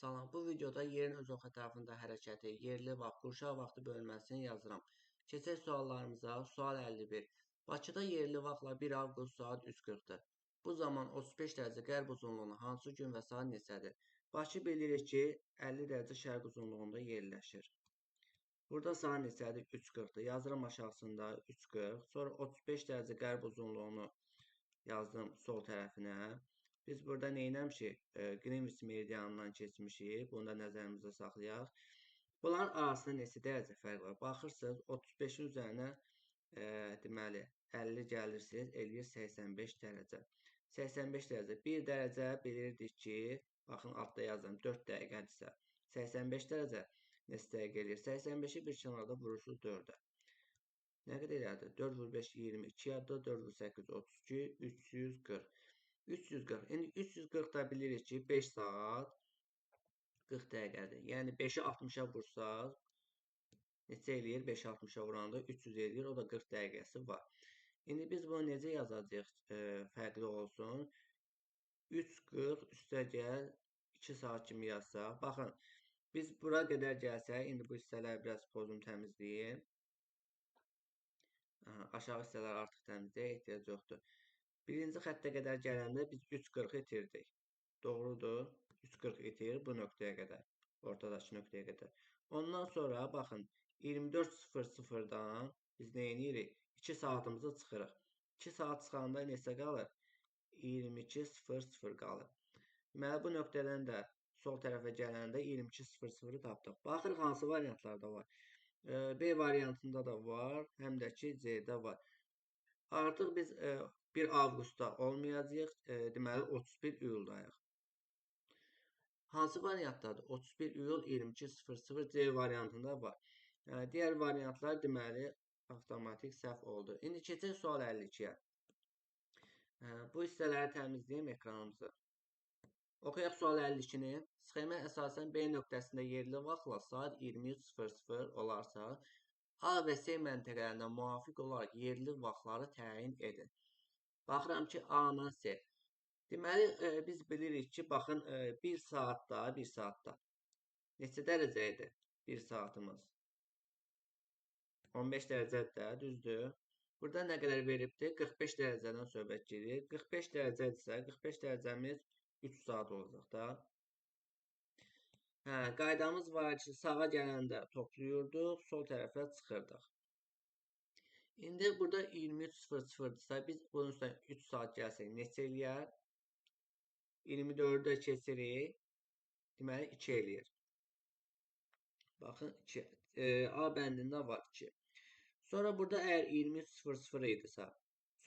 Salam, bu videoda yerin öz oxu ətrafında hərəkəti, yerli vaxt, qurşaq vaxtı bölməsini yazıram. Keçək suallarımıza. Sual 51. Bakıda yerli vaxtla 1 avqust saat 3:40-dır. Bu zaman 35 dərəcə qərb uzunluğuna hansı gün və saat neçədir? Bakı bilirik ki, 50 dərəcə şərq uzunluğunda yerləşir. Burada saat neçədir? 3:40-dır. Yazıram aşağısında 3:40. Sonra 35 dərəcə qərb uzunluğunu yazdım sol tərəfinə. Biz burada neynəmişik? Qrinviç meridianından keçmişik. Bunu da nəzərimizdə saxlayaq. Bunların arasında neçə dərəcə fərq var? Baxırsınız, 35-in üzərinə deməli 50 gəlirsiniz, eləyir 85 dərəcə. 85 dərəcə. 1 dərəcə bilirdik ki, baxın altda yazıram, 4 dəqiqədirsə. 85 dərəcə neçə dəqiqə eləyir? 85-i bir kənarda vurursunuz 4-ə. Nə qədər elədi? 4 vur 5, 22 yadda, 4 vur 8, 32, 340. 340. İndi 340 da bilirik ki, 5 saat 40 dəqiqədir. Yəni 5-i 60-a vursaq, neçə eləyir? 5-i 60-a vuranda 300 eləyir. O da 40 dəqiqəsi var. İndi biz bunu necə yazacağıq? Fərqli olsun. 340 üstəgəl 2 saat kimi yazsaq. Baxın, biz bura qədər gəlsək, indi bu hissələri biraz pozum təmizləyim. Aşağı hissələr artıq təmizliyə ehtiyac yoxdur. Birinci xəttə qədər gələndə biz 340 itirdik. Doğrudur. 340 itir bu nöqtəyə qədər. Ortadakı nöqtəyə qədər. Ondan sonra baxın 24:00-dan biz nə edirik? 2 saatımızı çıxırıq. 2 saat çıxanda neçə qalır? 22:00 qalır. Deməli bu nöqtədən də sol tərəfə gələndə 22:00-ı tapdıq. Baxırıq hansı variantlarda var. B variantında da var, həm də ki C-də var. Artıq biz 1 avqustda olmayacağıq, deməli 31 iyuldayıq. Hansı variantdadır? 31 iyul 22:00 C variantında var. Digər variantlar deməli avtomatik səhv oldu. İndi keçək sual 52-yə. Bu hissələri təmizləyim ekranımızı. Oxuyaq sual 52-ni. Sxemə əsasən B nöqtəsində yerli vaxtla saat 23:00 olarsa, A və C məntəqələrinə müvafiq olaraq yerli vaxtları təyin edin. Baxıram ki, A-dan C. Deməli, biz bilirik ki, baxın, 1 saatda neçə dərəcə idi 1 saatımız? 15 dərəcədir də, düzdür? Burada nə qədər veribdir? 45 dərəcədən söhbət gedir. 45 dərəcədirsə, 45 dərəcəmiz 3 saat olacaq da. Qaydamız var ki, sağa gələndə toplayırdıq, sol tərəfə çıxırdıq. İndi burada 23:00-dırsa, biz bunun üstünə 3 saat gəlsək neçə eləyər? 24-də keçirik. Deməli 2 eləyir. Baxın 2. A bəndində var 2. Sonra burada əgər 23:00 idisə,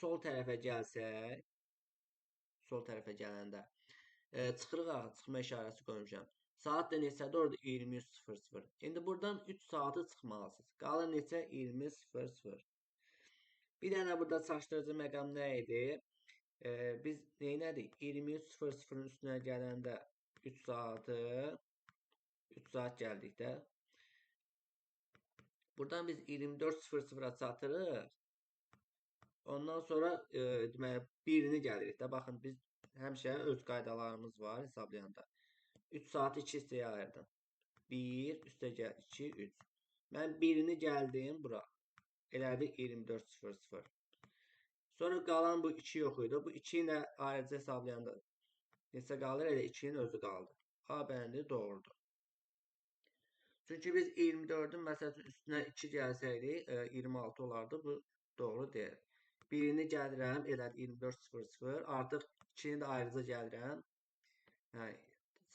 sol tərəfə gəlsək, sol tərəfə gələndə çıxırıq axı, çıxma işarəsi qoymuşam. Saat da neçədir? Orada 23:00. İndi buradan 3 saatı çıxmalısınız. Qalır neçə? 20:00. Bir dənə burada çaşdırıcı məqam nə idi? Biz neynədik? 23:00-ın üstünə gələndə 3 saat gəldik də. Buradan biz 24:00-a çatırıq. Ondan sonra deməli 1-ni gəlirik də. Baxın, biz həmişə öz qaydalarımız var hesablayanda. 3 saatı 2 hissəyə ayırdım. 1 üstəgəl 2, 3. Mən 1-ni gəldim bura. Elədi 24:00. Sonra qalan bu 2 yox idi. Bu 2 ilə ayrıca hesablayanda neçə qalır? Elə 2-nin özü qaldı. A bəndi doğrudur. Çünki biz 24-ün məsələn üstünə 2 gəlsəydik 26 olardı. Bu doğru deyil. 1-ni gəlirəm, elədi 24:00. Artıq 2-ni də ayrıca gəlirəm.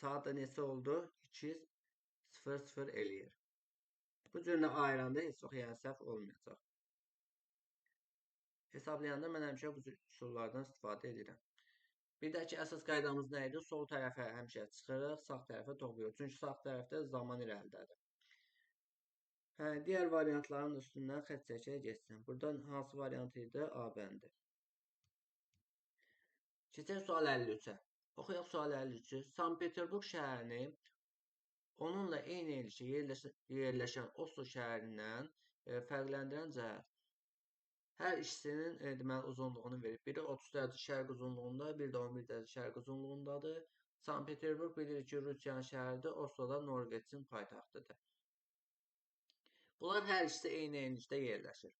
Saat da neçə oldu? 2:00 eləyir. Bu cürlə ayıranda heç vaxt yəni səhv olmayacaq. Hesablayanda mən həmişə bu cür üsullardan istifadə edirəm. Bir də ki, əsas qaydamız nə idi? Sol tərəfə həmişə çıxırıq, sağ tərəfə toplayırıq. Çünki sağ tərəfdə zaman irəlidədir. Digər variantların üstündən xətt çəkək geçsin. Buradan hansı variant idi? A bəndi. Keçək sual 53-ə. Oxuyaq sual 53-ü. Sankt-Peterburq şəhərini onunla eyni elçə yerləşən Oslo şəhərindən fərqləndirən cəhət. Hər ikisinin deməli uzunluğunu verib. Biri 30 dərəcə şərq uzunluğunda, biri də 11 dərəcə şərq uzunluğundadır. Sankt-Peterburq bilirik ki, Rusiyanın şəhəridir, Oslo da Norveçin paytaxtıdır. Bunlar hər ikisi eyni enlikdə yerləşir.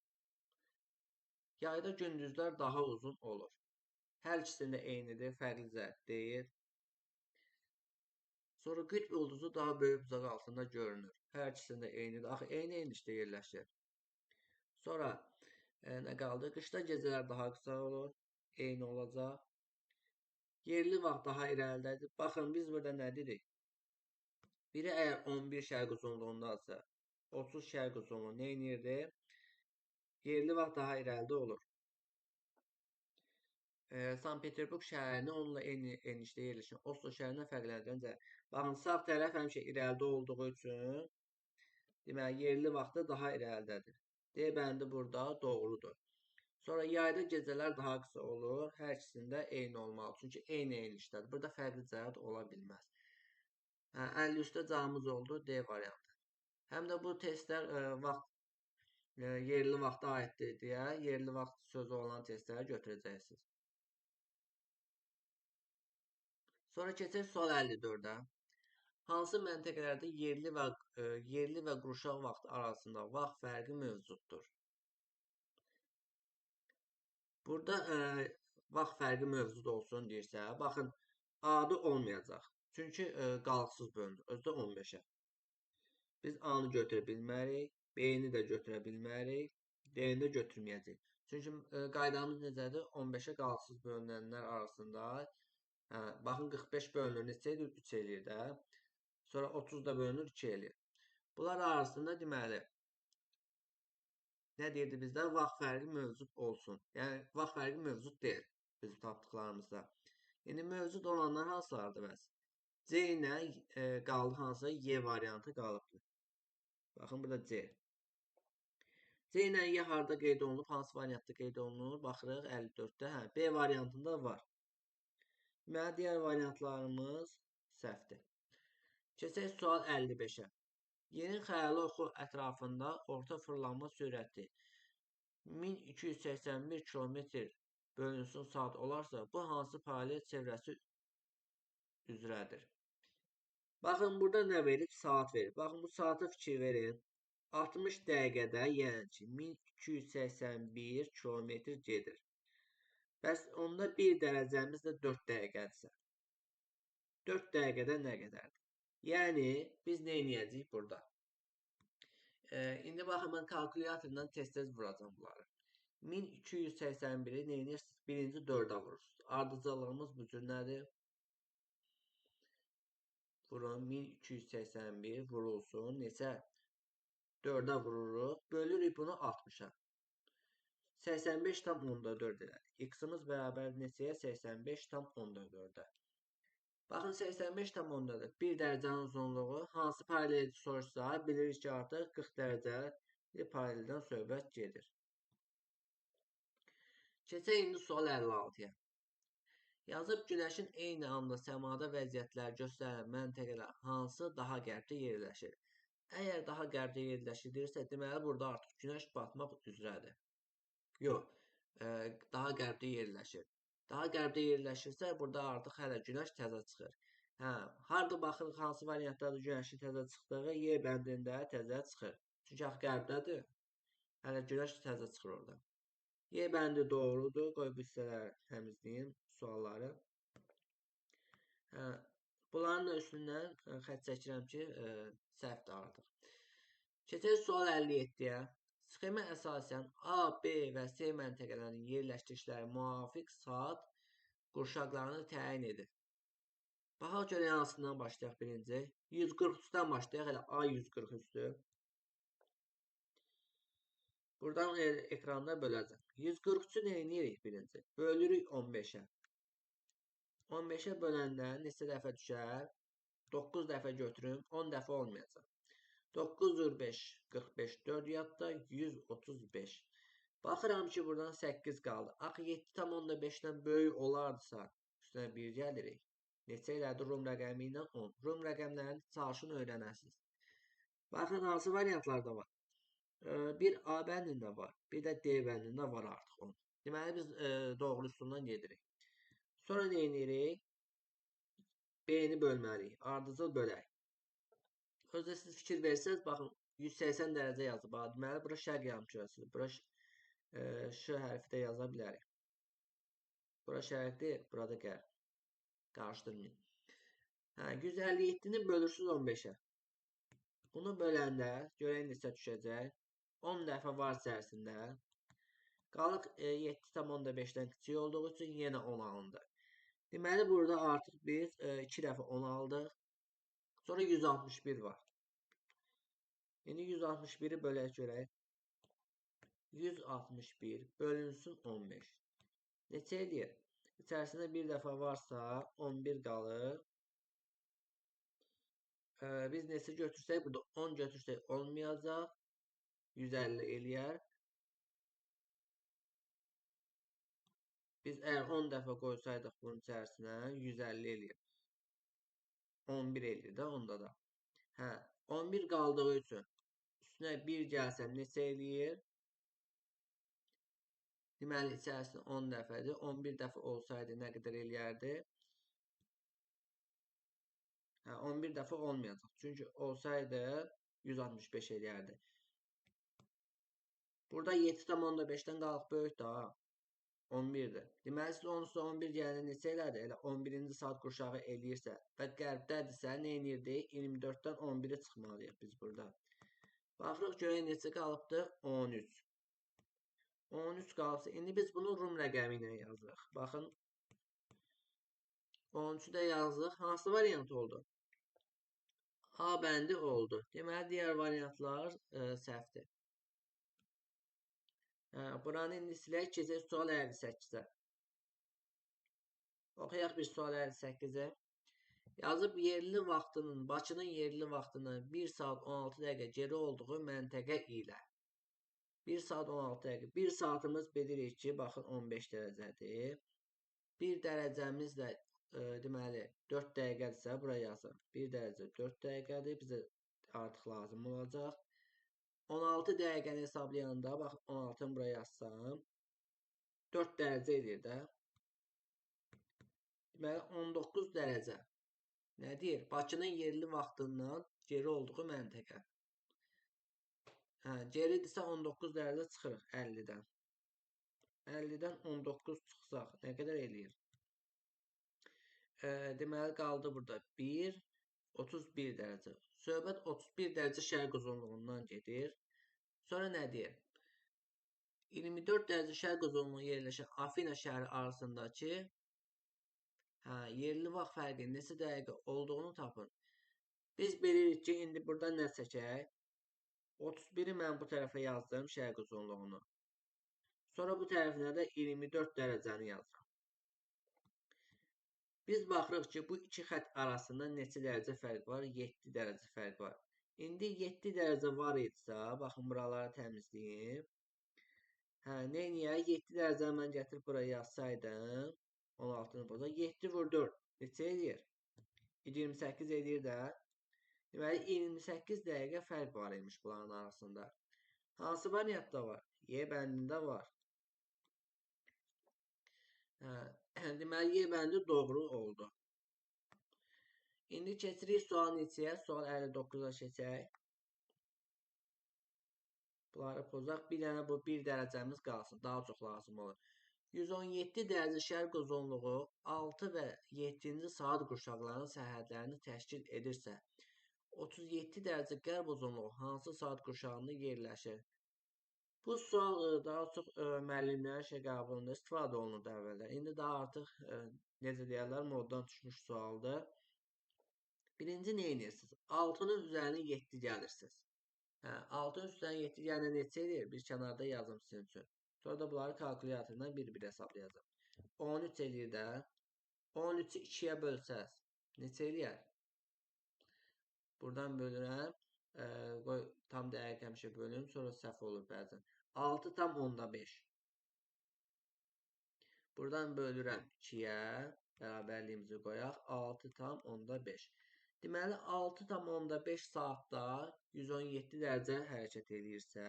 Yayda gündüzlər daha uzun olur. Hər ikisində eynidir, fərqli cəhət deyil. Sonra qütb ulduzu daha böyük buzaq altında görünür. Hər ikisində eynidir. Axı eyni enlikdə yerləşir. Sonra nə qaldı? Qışda gecələr daha qısa olur. Eyni olacaq. Yerli vaxt daha irəlidədir. Baxın, biz burada nə dedik? Biri əgər 11 şərq uzunluğundadsa, 30 şərq uzunluğu nə edirdi? Yerli vaxt daha irəlidə olur. Sankt-Peterburq şəhərini onunla eyni enlikdə yerləşən Oslo şəhərindən fərqləndirən baxın, sağ tərəf həmişə irəlidə olduğu üçün deməli yerli vaxtı daha irəlidədir. D bəndi burada doğrudur. Sonra yayda gecələr daha qısa olur. Hər ikisində eyni olmalı. Çünki eyni enlikdədir. Burada fərqli cəhət ola bilməz. 53-də cavabımız oldu D variantı. Həm də bu testlər yerli vaxta aiddir deyə yerli vaxt sözü olan testləri götürəcəksiniz. Sonra keçək sual 54-ə. Hansı məntəqələrdə yerli və qurşaq vaxtı arasında vaxt fərqi mövcuddur? Burada vaxt fərqi mövcud olsun deyirsə, baxın, A-da olmayacaq. Çünki qalıqsız bölünür. Özü də 15-ə. Biz A-nı götürə bilmərik, B-ni də götürə bilmərik, D-ni də götürməyəcəyik. Çünki qaydamız necədir? 15-ə qalıqsız bölünənlər arasında baxın 45 bölünür neçə edir? 3 eləyir də. Sonra 30 da bölünür 2 eləyir. Bunlar arasında deməli nə deyirdi bizdə? Vaxt fərqi mövcud olsun. Yəni vaxt fərqi mövcud deyil bizim tapdıqlarımızda. İndi mövcud olanlar hansılardır bəs? C ilə qaldı hansısa Y variantı qalıbdır. Baxın burada C. C ilə Y harda qeyd olunub, hansı variantda qeyd olunur? Baxırıq 54-də. Hə, B variantında var. Deməli, digər variantlarımız səhvdir. Keçək sual 55-ə. Yerin xəyali oxu ətrafında orta fırlanma sürəti 1281 km/saat olarsa, bu hansı paralel çevrəsi üzrədir? Baxın, burada nə verib? Saat verib. Baxın, bu saata fikir verin. 60 dəqiqədə, yəni ki, 1281 kilometr gedir. Bəs onda 1 dərəcəmiz də 4 dəqiqədirsə. 4 dəqiqədə nə qədərdir? Yəni, biz nə edəcəyik burada? İndi baxın, mən kalkulyatordan tez-tez vuracam bunları. 1281-i nə edirsiniz? Birinci 4-ə vurursunuz. Ardıcıllığımız bu cür nədir? Vurun, 1281 vurulsun. Neçə? 4-ə vururuq. Bölürük bunu 60-a. 85,4 elədik. X-imiz bərabər neçəyə? 85,4-ə. Baxın, 85,4. 1 dərəcənin uzunluğu hansı paraleldir soruşsa, bilirik ki, artıq 40 dərəcəli paraleldən söhbət gedir. Keçək indi sual 56-ya. Yazıb günəşin eyni anda səmada vəziyyətlər göstərən məntəqələr hansı daha qərbdə yerləşir? Əgər daha qərbdə yerləşirdirsə, deməli burada artıq günəş batmaq üzrədir. Yox, daha qərbdə yerləşir. Daha qərbdə yerləşirsə, burada artıq hələ günəş təzə çıxır. Harda baxırıq, hansı variantdadır günəşin təzə çıxdığı? Y bəndində təzə çıxır. Çünki axı qərbdədir. Hələ günəş təzə çıxır orada. Y bəndi doğrudur. Qoy bu hissələri təmizləyim, sualları. Bunların da üstündən xətt çəkirəm ki, səhvdir artıq. Keçək sual 57-yə. Sxemə əsasən A, B və C məntəqələrinin yerləşdiriciləri müvafiq saat qurşaqlarını təyin edir. Baxaq görə hansından başlayaq birinci. 143-dən başlayaq, elə A 143-dür. Buradan ekranda böləcəm. 143-ü nə edirik birinci? Bölürük 15-ə. 15-ə böləndə neçə dəfə düşər? 9 dəfə götürüm, 10 dəfə olmayacaq. 9 vur 5, 45, 4 yadda 135. Baxıram ki, buradan 8 qaldı. Axı 7,5-dən böyük olardısa, üstünə 1 gəlirik. Neçə elədi Rum rəqəmi ilə 10. Rum rəqəmlərini çalışın öyrənəsiniz. Baxın, hansı variantlarda var? Bir A bəndində var, bir də D bəndində var artıq 10. Deməli, biz doğru üsuldan gedirik. Sonra nə edirik? B-ni bölməliyik. Ardıcıl bölək. Özdə siz fikir versəniz, baxın 180 dərəcə yazıb. Deməli, bura şərq yarımkürəsidir. Bura Ş hərfi də yaza bilərik. Bura şərqdir, burada qərb. Qarışdırmayın. 157-ni bölürsüz 15-ə. Bunu böləndə görək neçə düşəcək. 10 dəfə var içərisində. Qalıq 7,5-dən kiçik olduğu üçün yenə 10 alındı. Deməli, burada artıq biz 2 dəfə 10 aldıq. Sonra 161 var. İndi 161-i bölək görək. 161 bölünsün 15. Neçə eləyir? İçərisində bir dəfə varsa 11 qalır. Biz neçə götürsək, burada 10 götürsək olmayacaq. 150 eləyər. Biz əgər 10 dəfə qoysaydıq bunun içərisinə 150 eləyir. 11 eləyir də onda da. 11 qaldığı üçün üstünə 1 gəlsəm neçə eləyir? Deməli, içərisində 10 dəfədir. 11 dəfə olsaydı nə qədər eləyərdi? 11 dəfə olmayacaq. Çünki olsaydı 165 eləyərdi. Burada 7,5-dən qalıq böyük daha. 11'dir. Deməli, siz 10 üstə 11 gələni neçə elədi? Elə 11-ci saat qurşağı eləyirsə və qərbdədirsə, nə edirdik? 24-dən 11-i çıxmalıyıq biz burada. Baxırıq görək neçə qalıbdır? 13. 13 qalıbsa, indi biz bunu Rum rəqəmi ilə yazırıq. Baxın, 13'ü də yazdıq. Hansı variant oldu? A bəndi oldu. Deməli, digər variantlar səhvdir. Buranı indi silək, keçək sual 58-ə. Oxuyaq bir sual 58-ə. Yazıb yerli vaxtının, Bakının yerli vaxtının 1 saat 16 dəqiqə geri olduğu məntəqə ilə 1 saat 16 dəqiqə. 1 saatımız bilirik ki, baxın 15 dərəcədir. 1 dərəcəmiz də deməli 4 dəqiqədirsə buraya yazırıq. 1 dərəcə 4 dəqiqədir. Bizə artıq lazım olacaq. 16 dəqiqəni hesablayanda baxın 16-nı buraya yazsam 4 dərəcə edir də. Deməli 19 dərəcə. Nə deyir? Bakının yerli vaxtından geri olduğu məntəqə. Geridirsə 19 dərəcə çıxırıq 50-dən. 50-dən 19 çıxsaq nə qədər eləyir? Deməli qaldı burada 1, 31 dərəcə. Söhbət 31 dərəcə şərq uzunluğundan gedir. Sonra nə deyir? 24 dərəcə şərq uzunluğu yerləşən Afina şəhəri arasındakı yerli vaxt fərqi neçə dəqiqə olduğunu tapın. Biz bilirik ki, indi burada nə çəkək? 31-i mən bu tərəfə yazdım şərq uzunluğunu. Sonra bu tərəfinə də 24 dərəcəni yazıram. Biz baxırıq ki, bu iki xətt arasında neçə dərəcə fərq var? 7 dərəcə fərq var. İndi 7 dərəcə var idisə, baxın buraları təmizləyim. Neyniyək? 7 dərəcəni mən gətirib buraya yazsaydım, 16-nı boza. 7 vur 4. Neçə eləyir? 28 eləyir də. Deməli, 28 dəqiqə fərq var imiş bunların arasında. Hansı variantda var? Y bəndində var. Deməli, Y bəndi doğru oldu. İndi keçirik sual neçəyə? Sual 59-a keçək. Bunları pozaq. Bir dənə bu 1 dərəcəmiz qalsın. Daha çox lazım olur. 117 dərəcə şərq uzunluğu 6 və 7-ci saat qurşaqlarının sərhədlərini təşkil edirsə, 37 dərəcə qərb uzunluğu hansı saat qurşağında yerləşir? Bu sual daha çox müəllimlərin qəbulunda istifadə olunur əvvəllər. İndi daha artıq necə deyərlər, moddan düşmüş sualdır. Birinci nə edirsiniz? 6-nın üzərinə 7 gəlirsiniz. 6-nın üstünə 7 yəni neçə edir? Bir kənarda yazım sizin üçün. Sonra da bunları kalkulyatordan bir-bir hesablayacağım. 13 eləyir də. 13-ü 2-yə bölsəz neçə eləyər? Buradan bölürəm. Qoy tam dəqiq həmişə bölüm. Sonra səhv olur bəzən. 6 tam onda 5. Buradan bölürəm 2-yə. Bərabərliyimizi qoyaq. 6 tam onda 5. Deməli 6,5 saatda 117 dərəcə hərəkət edirsə,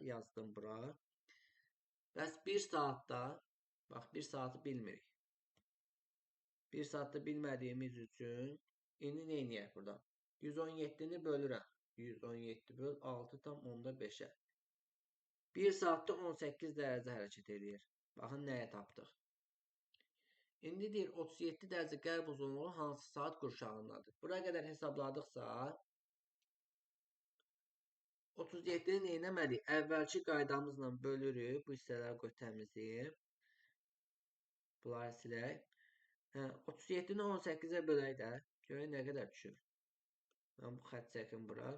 yazdım bura. Bəs 1 saatda, bax 1 saatı bilmirik. 1 saatda bilmədiyimiz üçün neyniyək burada? 117-ni bölürəm. 117 böl 6,5-ə. 1 saatda 18 dərəcə hərəkət edir. Baxın nəyə tapdıq. İndi deyir 37 dərəcə qərb uzunluğu hansı saat qurşağındadır? Buraya qədər hesabladıqsa 37-ni neynəməliyik? Əvvəlki qaydamızla bölürük. Bu hissələri qoy təmizləyib. Bunları silək. 37-ni 18-ə bölək də. Görək nə qədər düşür. Mən bu xətt çəkim bura.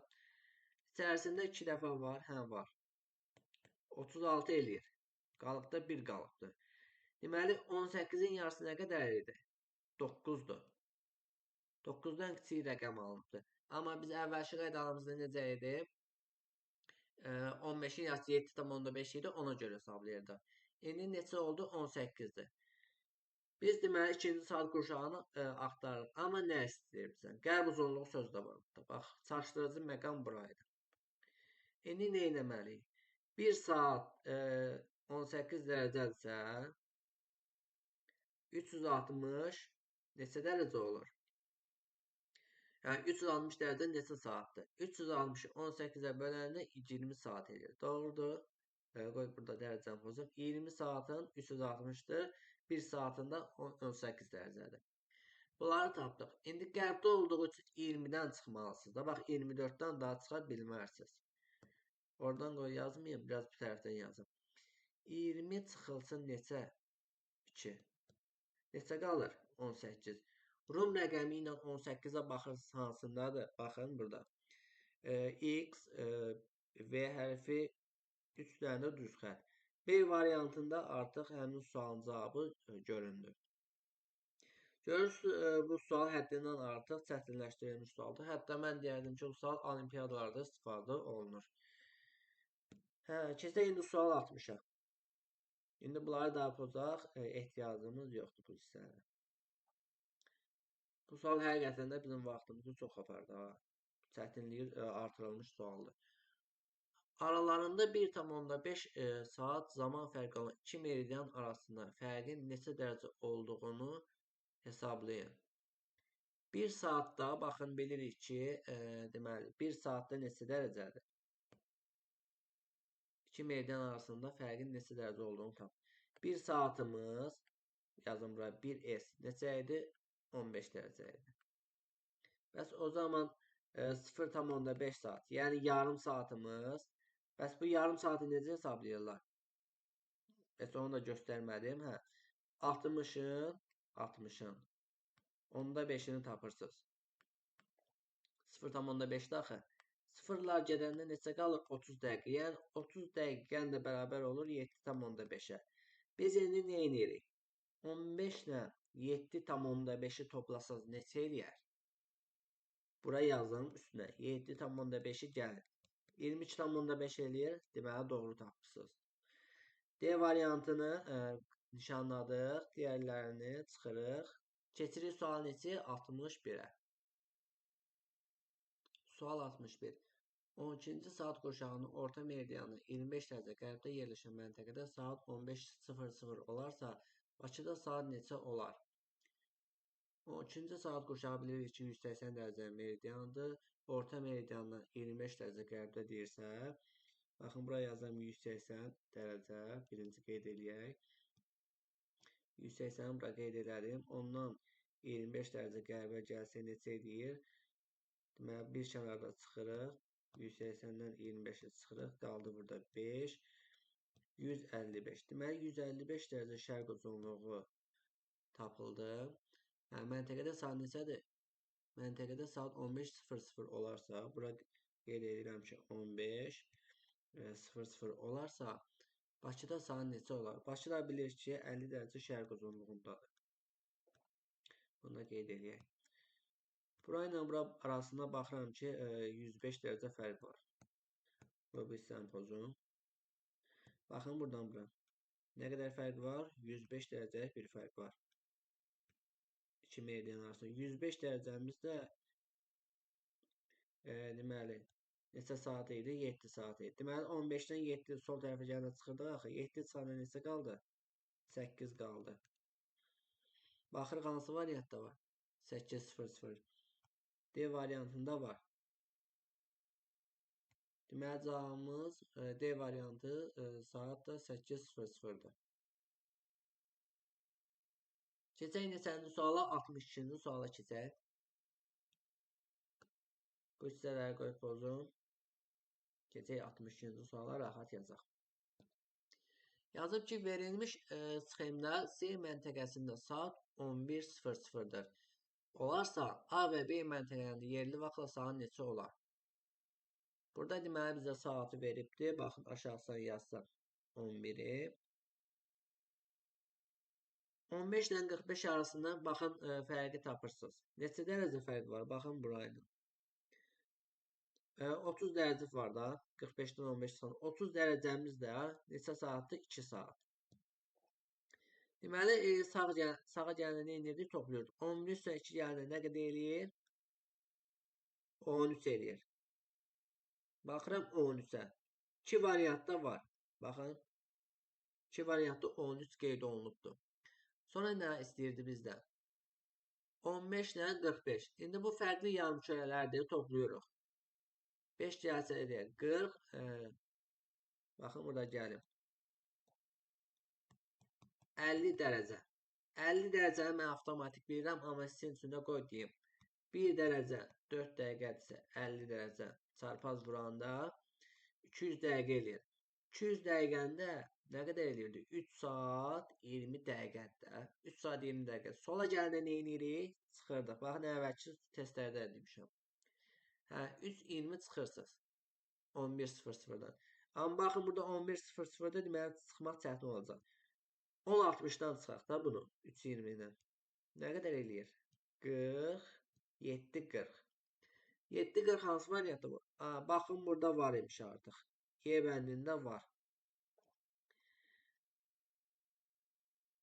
İçərisində 2 dəfə var. Var. 36 eləyir. Qalıqda 1 qalıqdır. Deməli 18-in yarısı nə qədər idi? 9-dur. 9-dan kiçik rəqəm alınıbdır. Amma biz əvvəlki qaydalarımızda necə idi? 15-in yarısı 7,5 idi. Ona görə hesablayırdıq. İndi neçə oldu? 18-dir. Biz deməli ikinci saat qurşağını axtarırıq. Amma nə istəyir bizdən? Qərb uzunluğu sözdə var burada. Bax, çaşdırıcı məqam buraydı. İndi nə etməliyik? 1 saat 18 dərəcədirsə 360 neçə dərəcə olur? Yəni 360 dərəcə neçə saatdır? 360-ı 18-ə böləndə 20 saat edir. Doğrudur. Qoy burada dərəcəni pozum. 20 saatın 360-dır. 1 saatında 18 dərəcədir. Bunları tapdıq. İndi qərbdə olduğu üçün 20-dən çıxmalısınız da. Bax 24-dən daha çıxa bilmərsiniz. Oradan qoy yazmayayım. Biraz bu tərəfdən yazım. 20 çıxılsın neçə? 2. Neçə qalır? 18. Rum rəqəmi ilə 18-ə baxırsınız hansındadır? Baxın burada. X, V hərfi 3 dənə də düz xətt. B variantında artıq həmin sualın cavabı göründü. Görürsünüz, bu sual həddindən artıq çətinləşdirilmiş sualdır. Hətta mən deyərdim ki, bu sual olimpiyadalarda istifadə olunur. Keçək indi sual 60-a. İndi bunları daha pozaq, ehtiyacımız yoxdur bu hissələrə. Bu sual həqiqətən də bizim vaxtımızı çox apardı. Çətinliyi artırılmış sualdır. Aralarında 1,5 saat zaman fərqi olan iki meridian arasında fərqin neçə dərəcə olduğunu hesablayın. 1 saatda baxın bilirik ki, deməli 1 saatda neçə dərəcədir? İki meridian arasında fərqin neçə dərəcə olduğunu tap. 1 saatımız yazın bura 1s neçə idi? 15 dərəcə idi. Bəs o zaman 0,5 saat, yəni yarım saatımız. Bəs bu yarım saatı necə hesablayırlar? Bəs onu da göstərmədim. 60'ın onda 5'ini tapırsınız. 0,5 axı. Sıfırlar gedəndə neçə qalır? 30 dəqiqə. Yəni 30 dəqiqən də bərabər olur 7,5'ə. Biz indi nə edirik? 15 ilə 7,5'i toplasanız neçə eləyər? Buraya yazdım üstünə. 7,5'i gəlir. 22,5 eləyir. Deməli doğru tapmışsınız. D variantını nişanladıq. Digərlərini çıxırıq. Keçirik sual neçə? 61'ə. Sual 61. 12-ci saat qurşağının orta meridianı 25 dərəcə qərbdə yerləşən məntəqədə saat 15:00 olarsa, Bakıda saat neçə olar? 12-ci saat qurşağı bilirik ki, 180 dərəcə meridiandır. Orta meridiandan 25 dərəcə qərbdə deyirsə, baxın buraya yazam 180 dərəcə. Birinci qeyd eləyək. 180-i bura qeyd edəlim. Ondan 25 dərəcə qərbə gəlsə neçə edir? Deməli, bir kənarda çıxırıq. 180-dən 25-ə çıxırıq. Qaldı burada 5. 155. Deməli, 155 dərəcə şərq uzunluğu tapıldı. Məntəqədə saat neçədir? Məntəqədə saat 15:00 olarsa, bura qeyd edirəm ki, 15:00 olarsa, Bakıda saat neçə olar? Bakıda bilir ki, 50 dərəcə şərq uzunluğundadır. Bunu da qeyd edək. Bura ilə bura arasında baxıram ki, 105 dərəcə fərq var. Bu hissəni pozum. Baxın buradan bura. Nə qədər fərq var? 105 dərəcəlik bir fərq var. 2 meridian arasında 105 dərəcəmiz də deməli neçə saat idi? 7 saat idi. Deməli 15-dən 7 sol tərəfə gələndə çıxırdıq axı. 7 çıxanda neçə qaldı? 8 qaldı. Baxırıq hansı variantda var? 8:00. D variantında var. Deməli cavabımız D variantı saat da 8:00-dır. Keçək neçənci suala? 62-ci suala keçək. Bu hissələri qoyub pozun. Keçək 62-ci suala rahat yazaq. Yazıb ki, verilmiş sxemdə C məntəqəsində saat 11:00-dır. Olarsa A və B məntəqələrində yerli vaxtla saat neçə olar? Burada deməli bizə saatı veribdir. Baxın aşağısına yazsaq 11-i. 15 ilə 45 arasında baxın fərqi tapırsınız. Neçə dərəcə fərq var? Baxın burayla. 30 dərəcə var da. 45-dən 15 sonra. 30 dərəcəmiz də neçə saatdır? 2 saat. Deməli sağa gələni nə edirdik? Topluyoruz. 11 üstə 2 gələni nə qədər eləyir? 13 eləyir. Baxıram 13-ə. 2 variantda var. Baxın. 2 variantda 13 qeyd olunubdur. Sonra nə istəyirdi bizdən? 15 ilə 45. İndi bu fərqli yarımkürələrdir. Toplayırıq. 5 gəlsə edir. 40. Baxın burada gəlim. 50 dərəcə. 50 dərəcəni mən avtomatik bilirəm. Amma sizin üçün də qoy deyim. 1 dərəcə 4 dəqiqədirsə 50 dərəcə çarpaz vuranda 200 dəqiqə eləyir. 200 dəqiqəndə nə qədər eləyirdi? 3 saat 20 dəqiqədə. 3 saat 20 dəqiqə. Sola gələndə nə edirik? Çıxırdıq. Baxın, əvvəlki testlərdə demişəm. 3:20 çıxırsınız. 11:00-dan. Amma baxın, burada 11:00-da deməli çıxmaq çətin olacaq. 10:60-dan çıxaq da bunu. 3:20-dən. Nə qədər eləyir? 40, 7:40. 7:40 hansı variantda var? Baxın, burada var imiş artıq. Y bəndində var.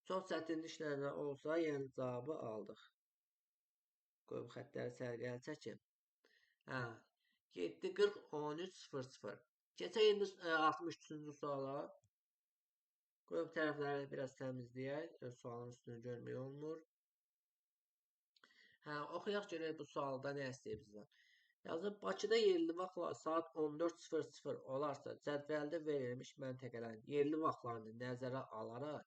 Çox çətin işlərdə olsa, yəni cavabı aldıq. Qoyub xəttləri sərgəli çəkin. 7:40, 13:00. Keçək indi 63-cü suala. Qoyub tərəfləri biraz təmizləyək. Sualın üstünü görmək olmur. Oxuyaq görək bu sualda nə istəyir bizdən. Yazıb, Bakıda yerli vaxtla saat 14:00 olarsa, cədvəldə verilmiş məntəqələrin yerli vaxtlarını nəzərə alaraq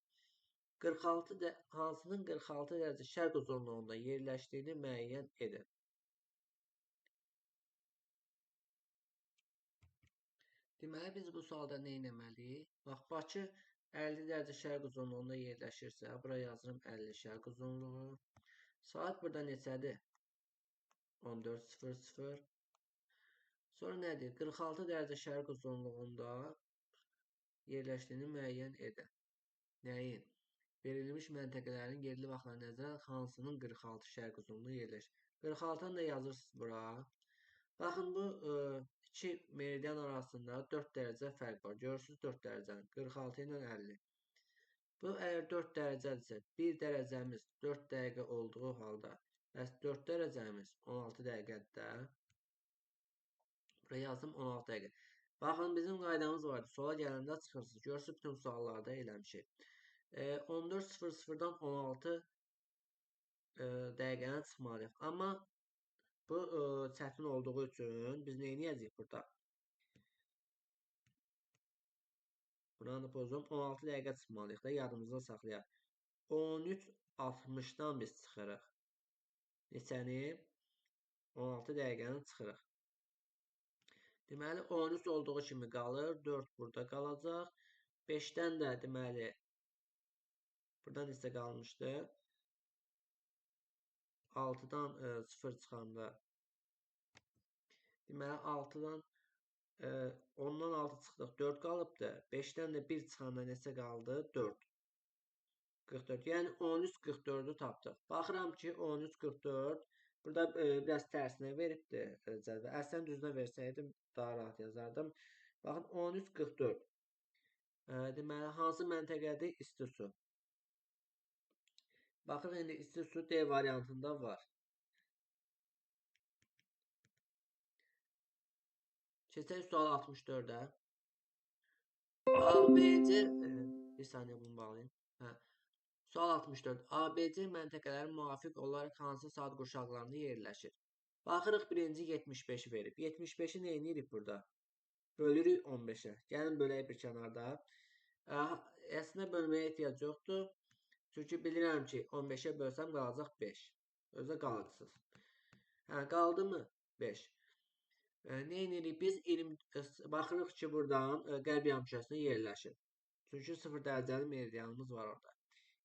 hansının 46 dərəcə şərq uzunluğunda yerləşdiyini müəyyən edin. Deməli, biz bu sualda nə etməliyik? Bax, Bakı 50 dərəcə şərq uzunluğunda yerləşirsə, buraya yazırım 50 şərq uzunluğu. Saat burada neçədir? 14:00. Sonra nədir? 46 dərəcə şərq uzunluğunda yerləşdiyini müəyyən edin. Nəyin? Verilmiş məntəqələrin yerli vaxtlarına nəzərən hansının 46 şərq uzunluğu yerləşir? 46-nı da yazırsınız bura. Baxın, bu iki meridian arasında 4 dərəcə fərq var. Görürsünüz 4 dərəcəni. 46 ilə 50. Bu əgər 4 dərəcədirsə, 1 dərəcəmiz 4 dəqiqə olduğu halda, bəs 4 dərəcəmiz 16 dəqiqədir də. Buraya yazdım 16 dəqiqə. Baxın, bizim qaydamız vardı. Sola gələndə çıxırsınız. Görürsünüz, bütün suallarda eləmişik. 14:00-dan 16 dəqiqədən çıxmalıyıq. Amma bu çətin olduğu üçün biz nə edəcəyik burada? Buranı pozum. 16 dəqiqə çıxmalıyıq da, yadımızda saxlayaq. 13:60-dan biz çıxırıq. Neçəni? 16 dəqiqəni çıxırıq. Deməli, 13 olduğu kimi qalır. 4 burada qalacaq. 5-dən də deməli, buradan neçə qalmışdı? 6-dan 0 çıxanda. Deməli, 6-dan 10-dan 6 çıxdıq. 4 qalıbdı. 5-dən də 1 çıxanda neçə qaldı? 4. 44. Yəni 13:44-ü tapdıq. Baxıram ki, 13:44. Burada biraz tərsinə veribdir cədvəl. Əslən düzünə versəydim daha rahat yazardım. Baxın, 13:44. Deməli, hansı məntəqədir? İsti su. Baxın, indi isti su D variantında var. Keçək sual 64-ə. ABC bir saniyə bunu bağlayayım. Sual 64. ABC məntəqələri müvafiq olaraq hansı saat qurşaqlarında yerləşir? Baxırıq birinci 75-i verib. 75-i nə edirik burada? Bölürük 15-ə. Gəlin bölək bir kənarda. Əslində bölməyə ehtiyac yoxdur. Çünki bilirəm ki 15-ə bölsəm qalacaq 5. Özə qalıqsız. Qaldımı? 5. Nə edirik? Biz 20 baxırıq ki buradan qərb yarımkürəsində yerləşir. Çünki 0 dərəcəli meridianımız var orada.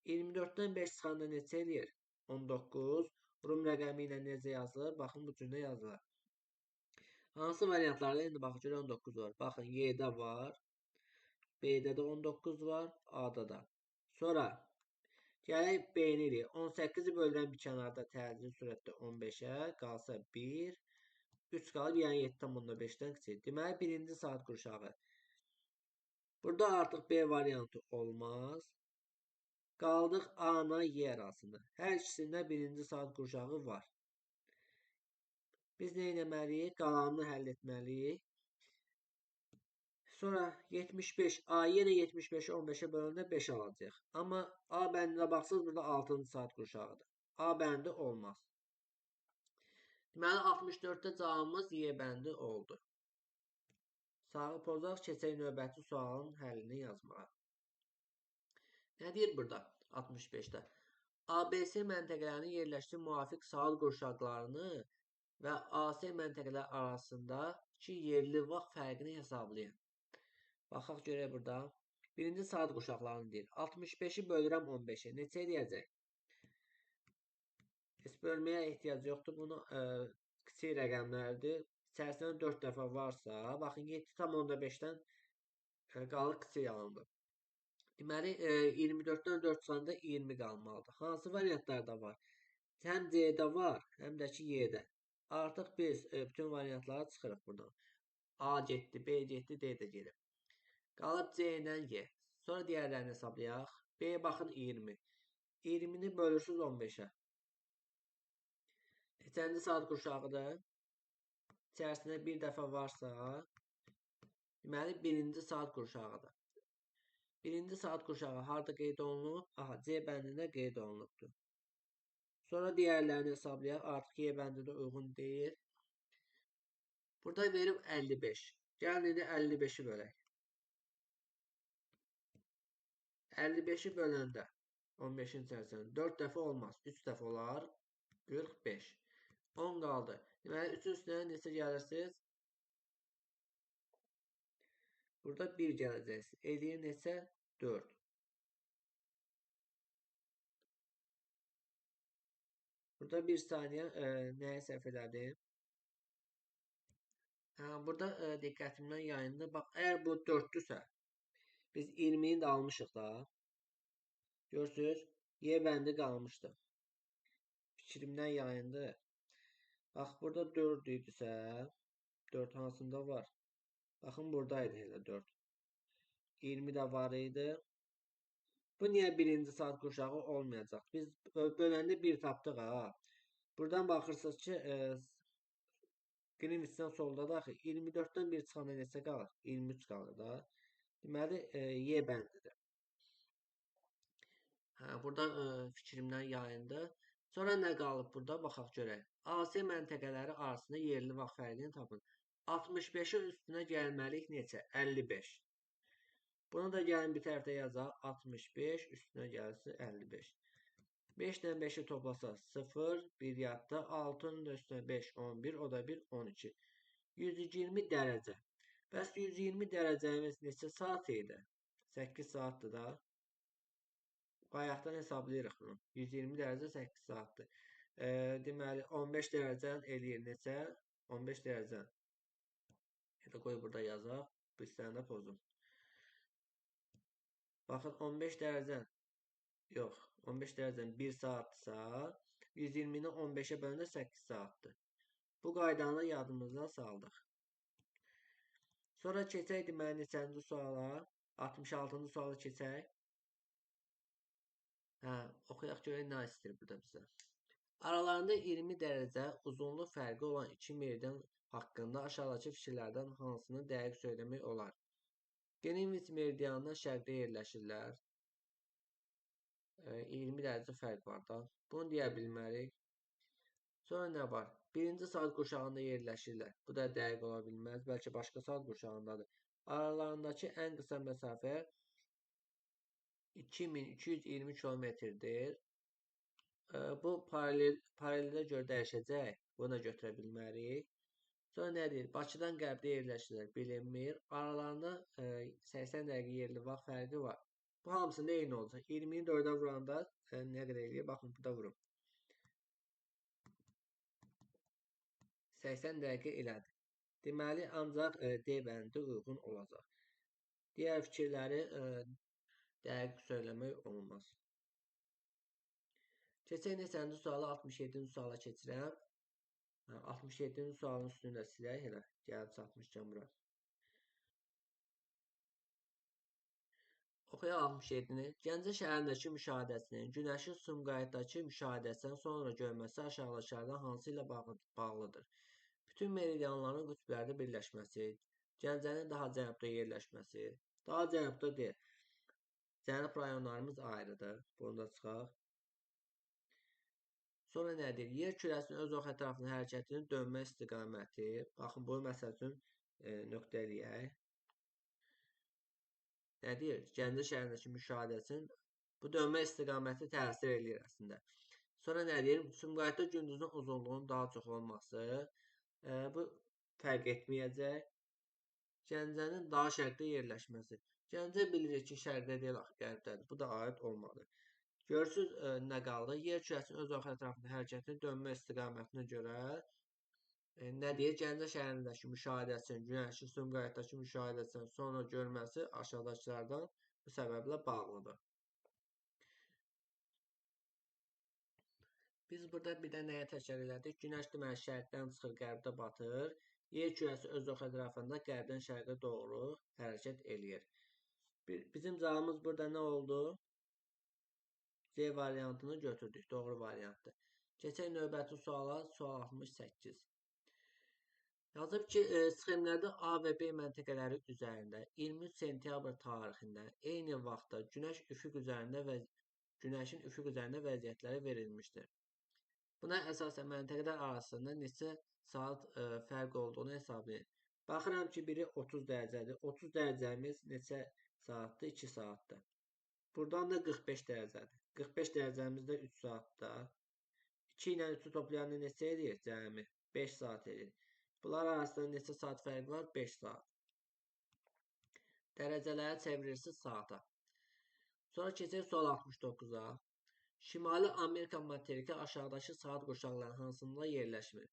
24-dən 5 çıxanda neçə eləyir? 19. Rum rəqəmi ilə necə yazılır? Baxın bu cürdə yazılır. Hansı variantlarda indi baxın görək 19 var. Baxın Y-də var. B-də də 19 var. A-da da. Sonra gələk B-ni eləyək. 18-i bölürəm bir kənarda təcili sürətdə 15-ə. Qalsa 1. 3 qalıb, yəni 7,5-dən kiçik. Deməli, birinci saat qurşağı. Burada artıq B variantı olmaz. Qaldıq A-na Y arasında. Hər ikisində birinci saat qurşağı var. Biz nə etməliyik? Qalanını həll etməliyik. Sonra 75. A yenə 75-i 15-ə böləndə 5 alacaq. Amma A bəndinə baxsınız, burada 6-cı saat qurşağıdır. A bəndi olmaz. Deməli, 64-də cavabımız Y bəndi oldu. Sağı pozaq, keçək növbəti sualın həllini yazmağa. Nə deyir burada 65-də? ABC məntəqələrinin yerləşdiyi müvafiq saat qurşaqlarını və AC məntəqələr arasındakı yerli vaxt fərqini hesablayın. Baxaq görək burada. Birinci saat qurşaqlarını deyir. 65-i bölürəm 15-ə. Neçə eləyəcək? Heç bölməyə ehtiyac yoxdur. Bunu kiçik rəqəmlərdir. İçərisində 4 dəfə varsa, baxın 7,5-dən qalır kiçik alındı. Deməli, 24-dən 4 çıxanda 20 qalmalıdır. Hansı variantlarda var? Həm C-də var, həm də ki Y-də. Artıq biz bütün variantlara çıxırıq buradan. A getdi, B getdi, D də gedir. Qalıb C ilə Y. Sonra digərlərini hesablayaq. B baxın 20. 20-ni bölürsüz 15-ə. Neçənci saat qurşağıdır? İçərisində bir dəfə varsa, deməli birinci saat qurşağıdır. Birinci saat qurşağı harda qeyd olunub? Aha, C bəndində qeyd olunubdur. Sonra digərlərini hesablayaq. Artıq Y bəndində uyğun deyil. Burada verib 55. Gəlin indi 55-i bölək. 55-i böləndə 15-in içərisində 4 dəfə olmaz. 3 dəfə olar. 45. 10 qaldı. Deməli 3-ün üstünə neçə gəlirsiniz? Burada 1 gələcəksiniz. Eləyir neçə? 4. Burada 1 saniyə nəyə səhv elədim? Burada diqqətimdən yayındı. Bax, əgər bu 4-dürsə, biz 20-ni də almışıq da. Görürsünüz, Y bəndi qalmışdı. Fikrimdən yayındı. Bax, burada 4 idisə, 4 hansında var? Baxın, buradaydı elə 4. 20 də var idi. Bu niyə birinci saat qurşağı olmayacaq? Biz böləndə 1 tapdıq ha. Buradan baxırsınız ki, Greenwich'dən solda da axı 24-dən 1 çıxanda neçə qalır? 23 qalır da. Deməli, Y bəndidir. Buradan fikrimdən yayındı. Sonra nə qalıb burada? Baxaq görək. AC məntəqələri arasında yerli vaxt fərqini tapın. 65-in üstünə gəlməliyik neçə? 55. Bunu da gəlin bir tərəfdə yazaq. 65 üstünə gəlsin 55. 5 ilə 5-i toplasaq 0, 1 yadda, 6-nın da üstünə 5, 11, o da 1, 12. 120 dərəcə. Bəs 120 dərəcəmiz neçə saat idi? 8 saatdır da. Bayaqdan hesablayırıq bunu. 120 dərəcə 8 saatdır. Deməli, 15 dərəcən eləyir neçə? 15 dərəcən. Elə qoy burada yazaq. Bu hissəni də pozum. Baxın, 15 dərəcən. Yox, 15 dərəcən 1 saatdırsa, 120-ni 15-ə böləndə 8 saatdır. Bu qaydanı yadımızdan saldıq. Sonra keçək deməli neçənci suala? 66-cı sualı keçək. Oxuyaq görək nə istəyir burada bizə. Aralarında 20 dərəcə uzunluq fərqi olan iki meridian haqqında aşağıdakı fikirlərdən hansını dəqiq söyləmək olar? Greenwich meridianından şərqdə yerləşirlər. 20 dərəcə fərq var da. Bunu deyə bilmərik. Sonra nə var? Birinci saat qurşağında yerləşirlər. Bu da dəqiq ola bilməz. Bəlkə başqa saat qurşağındadır. Aralarındakı ən qısa məsafə 2220 kilometrdir. Bu paraleldə görə dəyişəcək. Bunu da götürə bilmərik. Sonra nə deyir? Bakıdan qərbdə yerləşirlər. Bilinmir. Aralarında 80 dəqiqə yerli vaxt fərqi var. Bu hamısında eyni olacaq. 20-ni 4-ə vuranda nə qədər eləyir? Baxın, burada vurun. 80 dəqiqə elədi. Deməli, ancaq D bəndi uyğun olacaq. Digər fikirləri dəqiq söyləmək olmaz. Keçək neçənci sualı? 67-ci suala keçirəm. 67-ci sualın üstünü də silək. Elə gəlib çatmışkən bura. Oxuyaq 67-ni. Gəncə şəhərindəki müşahidəsinin Günəşin Sumqayıtdakı müşahidəsindən sonra görməsi aşağıdakılardan hansı ilə bağlıdır? Bütün meridianların qütblərdə birləşməsi, Gəncənin daha cənubda yerləşməsi, daha cənubda deyil. Cənub rayonlarımız ayrıdır. Bunu da çıxaq. Sonra nədir? Yer kürəsinin öz ox ətrafında hərəkətinin dönmə istiqaməti. Baxın, bu məsəl üçün nöqtə eləyək. Nə deyir? Gəncə şəhərindəki müşahidəsinin bu dönmə istiqaməti təsir eləyir əslində. Sonra nə deyir? Sumqayıtda gündüzün uzunluğunun daha çox olması. Bu fərq etməyəcək. Gəncənin daha şərqdə yerləşməsi. Gəncə bilirik ki, şərqdə deyil, qərbdədir. Bu da aid olmadı. Görürsüz nə qaldı? Yer kürəsinin öz ox ətrafında hərəkətinin dönmə istiqamətinə görə nə deyir? Gəncə şəhərindəki müşahidəsinin Günəşin Sumqayıtdakı müşahidəsindən sonra görməsi aşağıdakılardan bu səbəblə bağlıdır. Biz burada bir də nəyə təkrar elədik? Günəş deməli şərqdən çıxır, qərbdə batır. Yer kürəsi öz ox ətrafında qərbdən şərqə doğru hərəkət eləyir. Bizim cavabımız burada nə oldu? C variantını götürdük. Doğru variantdır. Keçək növbəti suala. Sual 68. Yazıb ki, sxemlərdə A və B məntəqələri üzərində 23 sentyabr tarixində eyni vaxtda Günəşin üfüq üzərində vəziyyətləri verilmişdir. Buna əsasən məntəqələr arasında neçə saat fərq olduğunu hesablayın. Baxıram ki, biri 30 dərəcədir. 30 dərəcəmiz neçə saatdır? 2 saatdır. Buradan da 45 dərəcədir. 45 dərəcəmiz də 3 saatda. 2 ilə 3-ü toplayanda neçə edir? Cəmi 5 saat edir. Bunlar arasında neçə saat fərq var? 5 saat. Dərəcələri çevirirsiniz saata. Sonra keçək sual 69-a. Şimali Amerika materiki aşağıdakı saat qurşaqlarının hansında yerləşmir?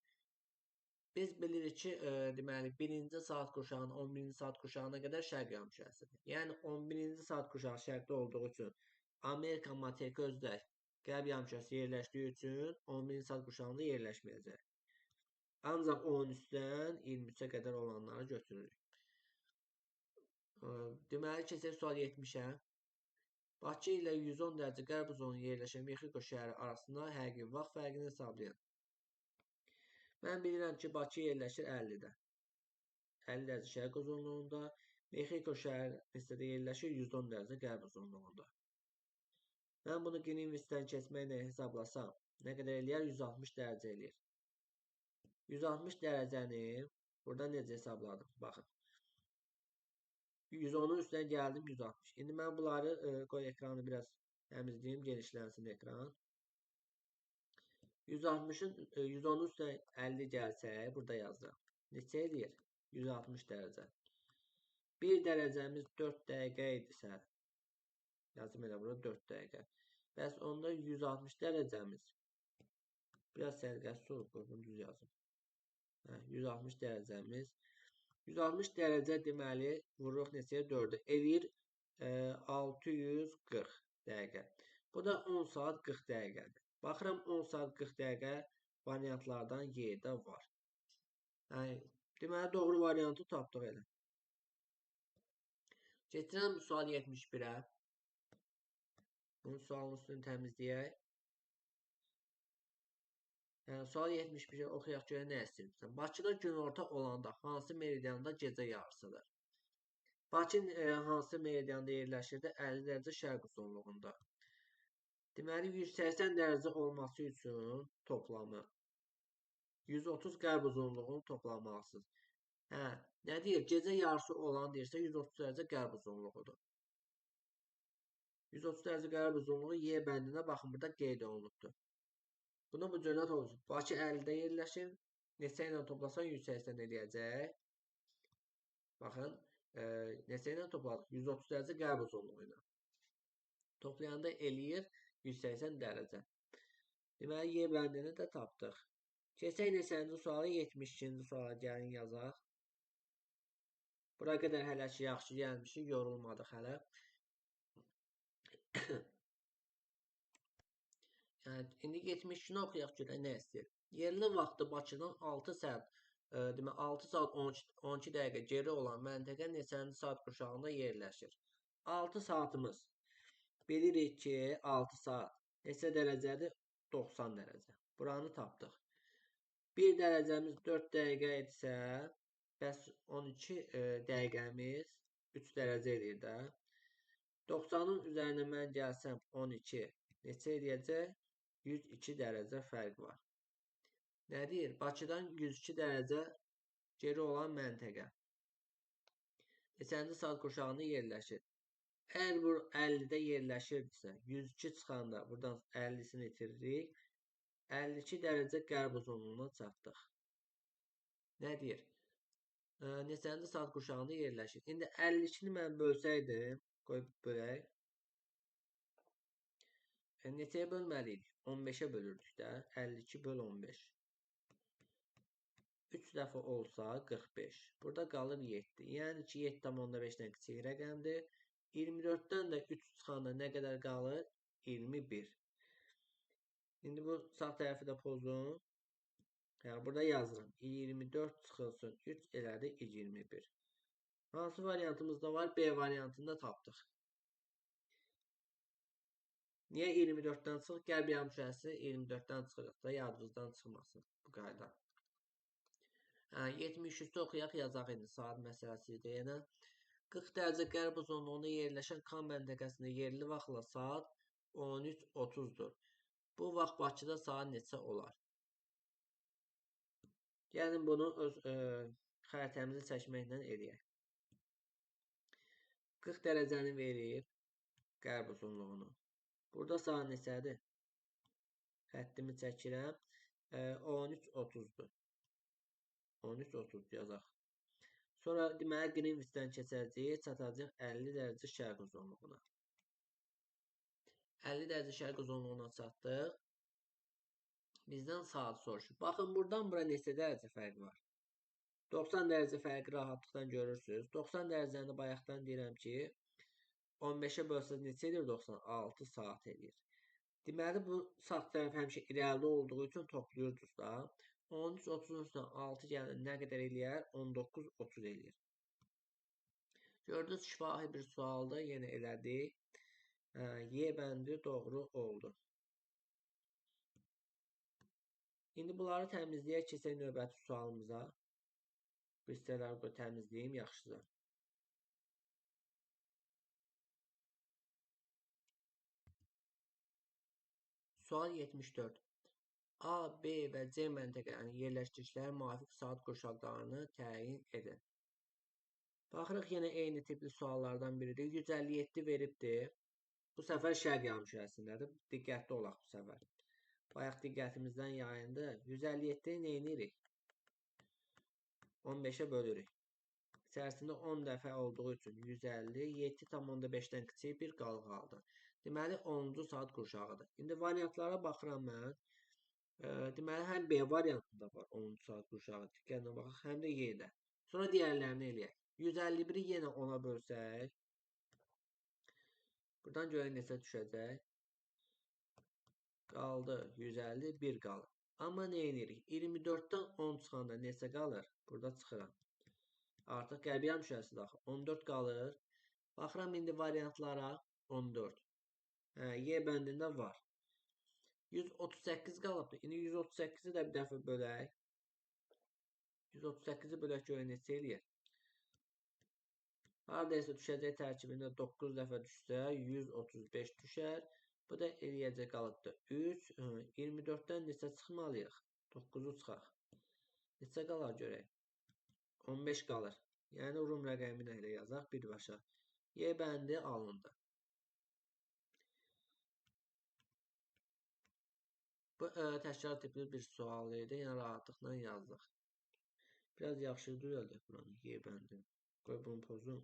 Biz bilirik ki, deməli, 1-ci saat qurşağının 11-ci saat qurşağına qədər şərq yarımkürəsidir. Yəni 11-ci saat qurşağı şərqdə olduğu üçün Amerika materiki özdə qərb yarımkürəsi yerləşdiyi üçün 11-ci saat qurşağında yerləşməyəcək. Ancaq 13-dən 23-ə qədər olanları götürürük. Deməli, keçək sual 70-ə. Bakı ilə 110 dərəcə qərb uzunluğunda yerləşən Mexiko şəhəri arasında həqiqi vaxt fərqini hesablayın. Mən bilirəm ki, Bakı yerləşir 50-də. 50 dərəcə şərq uzunluğunda. Mexiko şəhəri neçədə yerləşir? 110 dərəcə qərb uzunluğunda. Mən bunu Greenwich'dən keçməklə hesablasam, nə qədər eləyər? 160 dərəcə eləyir. 160 dərəcəni burada necə hesabladım? Baxın. 110-un üstünə gəldim 160. İndi mən bunları qoy ekranı biraz təmizləyim, genişlənsin ekran. 110-un üstünə 50 gəlsək, burada yazıram. Neçə eləyir? 160 dərəcə. 1 dərəcəmiz 4 dəqiqə idisə, yazım elə burada 4 dəqiqə. Bəs onda 160 dərəcəmiz biraz sərgəsiz olub, bunu düz yazım. 160 dərəcəmiz 160 dərəcə deməli vururuq neçəyə? 4-ə. Eləyir 640 dəqiqə. Bu da 10 saat 40 dəqiqədir. Baxıram 10 saat 40 dəqiqə variantlardan Y-də var. Deməli doğru variantı tapdıq elə. Keçirəm sual 71-ə. Bunun sualın üstünü təmizləyək. Sual 71-ə oxuyaq görə nə istəyirsən? Bakıda günorta olanda hansı meridianda gecə yarısıdır? Bakı hansı meridianda yerləşirdi? 50 dərəcə şərq uzunluğunda. Deməli 180 dərəcə olması üçün toplamı 130 qərb uzunluğunu toplamalısınız. Hə, nə deyir? Gecə yarısı olan deyirsə 130 dərəcə qərb uzunluğudur. 130 dərəcə qərb uzunluğu Y bəndinə baxın burada qeyd olunubdur. Bunu bu cürə olacaq. Bakı 50-də yerləşir. Neçə ilə toplasan 180 eləyəcək. Baxın, neçə ilə topladıq? 130 dərəcə qərb uzunluğu ilə. Toplayanda eləyir 180 dərəcə. Deməli, Y bəndini də tapdıq. Keçək neçənci suala? 72-ci suala gəlin yazaq. Bura qədər hələ ki yaxşı gəlmişik, yorulmadıq hələ. Yəni, indi 72-ni oxuyaq görək nə istəyir. Yerli vaxtı Bakıdan 6 saat, demək 6 saat 12 dəqiqə geri olan məntəqə neçənci saat qurşağında yerləşir? 6 saatımız. Bilirik ki, 6 saat neçə dərəcədir? 90 dərəcə. Buranı tapdıq. 1 dərəcəmiz 4 dəqiqə etsə, bəs 12 dəqiqəmiz 3 dərəcə edir də. 90-ın üzərinə mən gəlsəm 12 neçə eləyəcək? 102 dərəcə fərq var. Nə deyir? Bakıdan 102 dərəcə geri olan məntəqə. Neçənci saat qurşağında yerləşir? Əgər bu 50-də yerləşirdirsə, 102 çıxanda buradan 50-sini itiririk. 52 dərəcə qərb uzunluğuna çatdıq. Nə deyir? Neçənci saat qurşağında yerləşir? İndi 52-ni mən bölsəydim, qoy bölək. Neçəyə bölməliyik? 15-ə bölürdük də. 52 böl 15. 3 dəfə olsa 45. Burada qalır 7. Yəni ki, 7,5-dən kiçik rəqəmdir. 24-dən də 3 çıxanda nə qədər qalır? 21. İndi bu sağ tərəfi də pozun. Yəni, burada yazıram. 24 çıxılsın 3 elədi 21. Hansı variantımızda var? B variantında tapdıq. Niyə 24-dən çıxır? Qərb yarımkürəsi 24-dən çıxırıq da, yadınızdan çıxmasın bu qayda. 73-də oxuyaq, yazaq indi saat məsələsi idi yenə. 40 dərəcə qərb uzunluğunda yerləşən Kan məntəqəsində yerli vaxtla saat 13:30-dur. Bu vaxt Bakıda saat neçə olar? Gəlin bunu öz xəritəmizi çəkməklə eləyək. 40 dərəcəni verir qərb uzunluğunu. Burada saat neçədir? Xəttimi çəkirəm. 13:30-dur. 13:30 yazaq. Sonra deməli Qrinviçdən keçəcəyik, çatacaq 50 dərəcə şərq uzunluğuna. 50 dərəcə şərq uzunluğuna çatdıq. Bizdən saat soruşur. Baxın, buradan bura neçə dərəcə fərq var? 90 dərəcə fərqi rahatlıqla görürsünüz. 90 dərəcəni də bayaqdan deyirəm ki, 15-ə bölsəz neçə edir 90? 6 saat edir. Deməli, bu sağ tərəf həmişə irəlidə olduğu üçün toplayırdınız da. 13:30-un üstündən 6 gəlin nə qədər eləyər? 19:30 eləyir. Gördünüz, şifahi bir sualda yenə elədik. Y bəndi doğru oldu. İndi bunları təmizləyək, keçək növbəti sualımıza. Bu hissələri təmizləyim yaxşıca. Sual 74. A, B və C məntəqələrinin yerləşdiriciləri müvafiq saat qurşaqlarını təyin edin. Baxırıq, yenə eyni tipli suallardan biridir. 157 veribdir. Bu səfər şərq yarımkürəsindədir. Diqqətli olaq bu səfər. Bayaq diqqətimizdən yayındı. 157-ni nə edirik? 15-ə bölürük. İçərisində 10 dəfə olduğu üçün 150, 7,5-dən kiçik bir qaldı. Deməli, 10-cu saat qurşağıdır. İndi variantlara baxıram mən. Deməli, həm B variantında var 10-cu saat qurşağı. Diqqətlə baxaq, həm də Y-də. Sonra digərlərini eləyək. 151-i yenə 10-a bölsək. Buradan görək neçə düşəcək. Qaldı 150, 1 qalır. Amma nə edirik? 24-dən 10 çıxanda neçə qalır? Burada çıxıram. Artıq qərb yarımkürəsidir axı. 14 qalır. Baxıram indi variantlara. 14. Y bəndində var. 138 qalıbdır. İndi 138-i də bir dəfə bölək. 138-i bölək görək neçə eləyir. Haradaysa düşəcək tərkibində 9 dəfə düşsə 135 düşər. Bu da eləyəcək qalıbdır. 3, 24-dən neçə çıxmalıyıq? 9-u çıxaq. Neçə qalar görək. 15 qalır. Yəni Rum rəqəmi ilə yazaq birbaşa. Y bəndi alındı. Bu təkrar tipli bir sual idi. Yəni rahatlıqla yazdıq. Biraz yaxşı düzəldək buranı. Y bəndi. Qoy bunu pozum.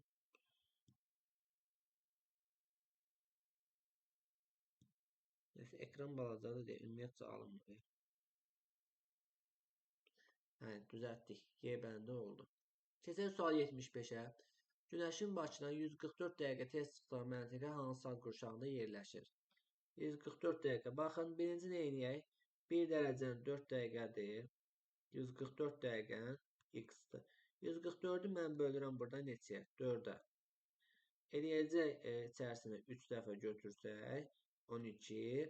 Neyse, ekran balacadır deyə ümumiyyətcə alınmır. Hə, düzəltdik. Y bəndi oldu. Keçək sual 75-ə. Günəşin Bakıdan 144 dəqiqə tez çıxdığı məntəqə hansı saat qurşağında yerləşir? 144 dəqiqə. Baxın, birinci nə edək? 1 dərəcənin 4 dəqiqədir. 144 dəqiqənin x-dir. 144-ü mən bölürəm burada neçəyə? 4-ə. Eləyəcək içərisində 3 dəfə götürsək 12.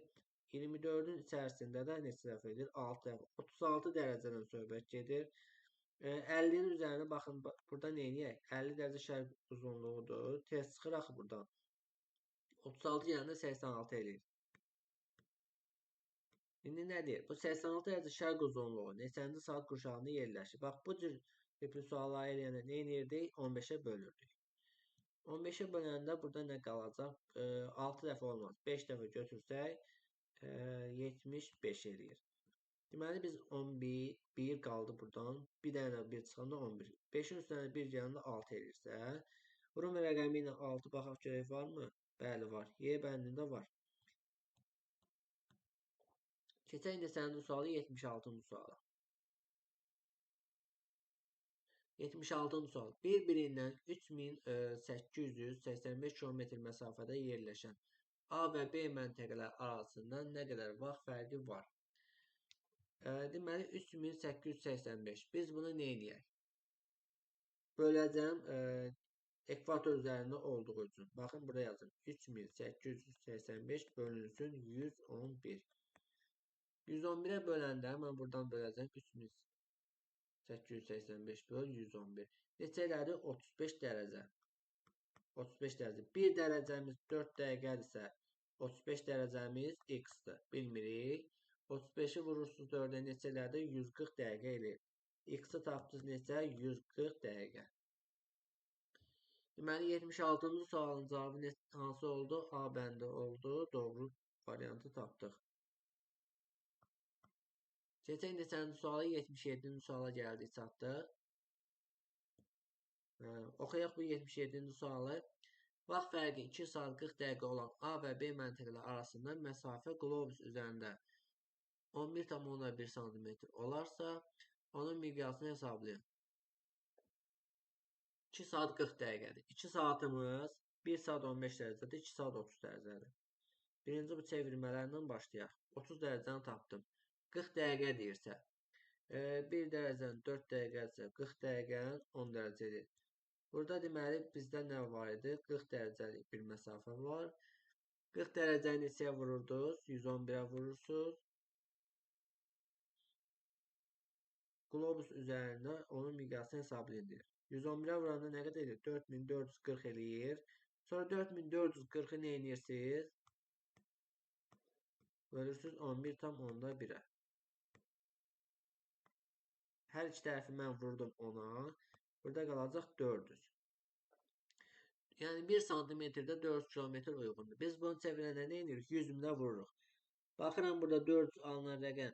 24-ün içərisində də neçə dəfə edir? 6 dəfə. 36 dərəcədən söhbət gedir. 50-nin üzərinə baxın, burada nə edək? 50 dərəcə şərq uzunluğudur. Tez çıxır axı buradan. 36 yanında 86 eləyir. İndi nə deyir? Bu 86 dərəcə şərq uzunluğu neçənci saat qurşağında yerləşir? Bax, bu cür tipli sualları eləyəndə nə edirdik? 15-ə bölürdük. 15'e böləndə burada nə qalacaq? 6 dəfə olmaz. 5 dəfə götürsək 75 eləyir. Deməli biz 11, 1 qaldı buradan. Bir dənə 1 çıxanda 11. 5-in üstünə 1 gələndə 6 eləyirsə, Rum rəqəmi ilə 6 baxaq görək varmı? Bəli, var. Y bəndində var. Keçək indi sənin sualı 76-cı suala. 76-cı sual. Bir-birindən 3885 km məsafədə yerləşən A və B məntəqələr arasında nə qədər vaxt fərqi var? Deməli 3885. Biz bunu nə edək? Böləcəm ekvator üzərində olduğu üçün. Baxın, burada yazın. 3885 bölünsün 111. 111-ə böləndə mən buradan böləcəm 3885 böl 111. Neçə elədi? 35 dərəcə. 35 dərəcə. 1 dərəcəmiz 4 dəqiqədirsə 35 dərəcəmiz x-dir. Bilmirik. 35-i vurursunuz 4-ə neçə elədi? 140 dəqiqə eləyir. X-i tapdınız neçə? 140 dəqiqə. Deməli 76-cı sualın cavabı hansı oldu? A bəndi oldu. Doğru variantı tapdıq. Keçək neçənci suala? 77-ci suala gəldik, çatdıq. Oxuyaq bu 77-ci sualı. Vaxt fərqi 2 saat 40 dəqiqə olan A və B məntəqələri arasında məsafə qlobus üzərində 11,1 sm olarsa, onun miqyasını hesablayın. 2 saat 40 dəqiqədir. 2 saatımız 1 saat 15 dərəcədir, 2 saat 30 dərəcədir. Birinci bu çevirmələrlə başlayaq. 30 dərəcəni tapdım. 40 dəqiqə deyirsə, 1 dərəcənin 4 dəqiqəsə 40 dəqiqənin 10 dərəcədir. Burada deməli bizdə nə var idi? 40 dərəcəlik bir məsafə var. 40 dərəcəni neçəyə vururdunuz? 111-ə vurursunuz. Qlobus üzərində onun miqyasını hesablayın deyir. 111-ə vuranda nə qədər edir? 4440 eləyir. Sonra 4440-ı nə edirsiniz? Bölürsünüz 11,1-ə. Hər iki tərəfi mən vurdum 10-a. Burada qalacaq 400. Yəni 1 santimetrdə 400 kilometr uyğundur. Biz bunu çevirəndə nə edirik? 100 minə vururuq. Baxıram burada 400 alınan rəqəm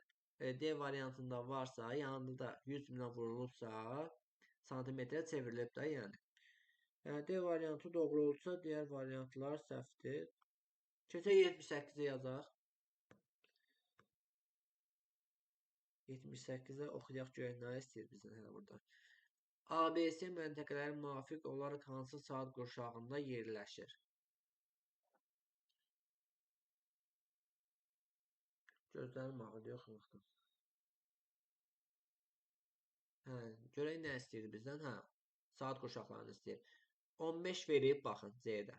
D variantında varsa, yanında da 100 minə vurulubsa, santimetrə çevrilib də yəni. Yəni D variantı doğru olsa, digər variantlar səhvdir. Keçək 78-i yazaq. 78-ə oxuyaq görək nə istəyir bizdən hələ burada. ABC məntəqələri müvafiq olaraq hansı saat qurşağında yerləşir? Gözlərim ağrıdı yoxluqdan. Görək nə istəyir bizdən? Saat qurşaqlarını istəyir. 15 verib, baxın C-də.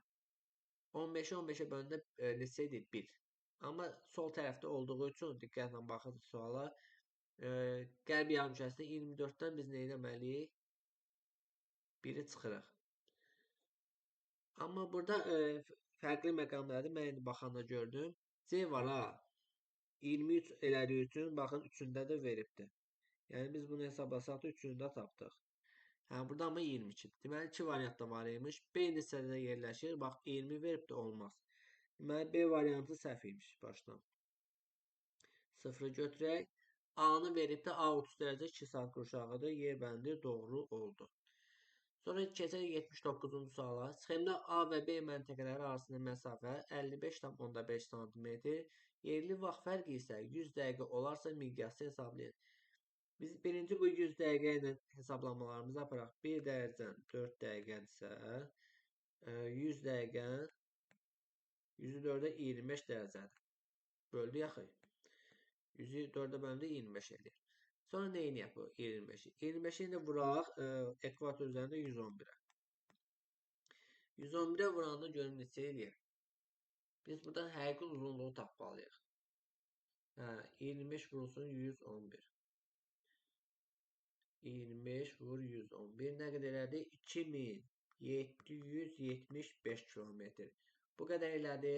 15-i 15-ə böləndə neçə idi? 1. Amma sol tərəfdə olduğu üçün diqqətlə baxın suala. Qərb yarımkürəsində 24-dən biz nə etməliyik? 1-i çıxırıq. Amma burada fərqli məqamlardır. Mən indi baxanda gördüm. C var ha. 23 elədiyi üçün baxın 3-ündə də veribdir. Yəni biz bunu hesablasaq da 3-ünü də tapdıq. Hə, burada amma 22. Deməli 2 variant da var imiş. B hissədə yerləşir. Bax 20 verib də olmaz. Deməli B variantı səhv imiş başdan. 0 götürək. A-nı verib də A 30 dərəcə 2 saat qurşağıdır. Y bəndi doğru oldu. Sonra keçək 79-cu suala. Sxemdə A və B məntəqələri arasında məsafə 55,5 sm. Yerli vaxt fərqi isə 100 dəqiqə olarsa miqyası hesablayın. Biz birinci bu 100 dəqiqə ilə hesablamalarımızı aparaq. 1 dərəcən 4 dəqiqədirsə, 100 dəqiqə 100-ü 4-ə 25 dərəcədir. Böldük axı. 100-ü 4-ə böldük 25 edir. Sonra nə edək bu 25-i? 25-i indi vuraq ekvator üzərində 111-ə. 111-ə vuranda görüm neçə eləyir. Biz buradan həqiqi uzunluğu tapmalıyıq. 25 vurulsun 111. 25 vur 111 nə qədər elədi? 2775 kilometr. Bu qədər elədi.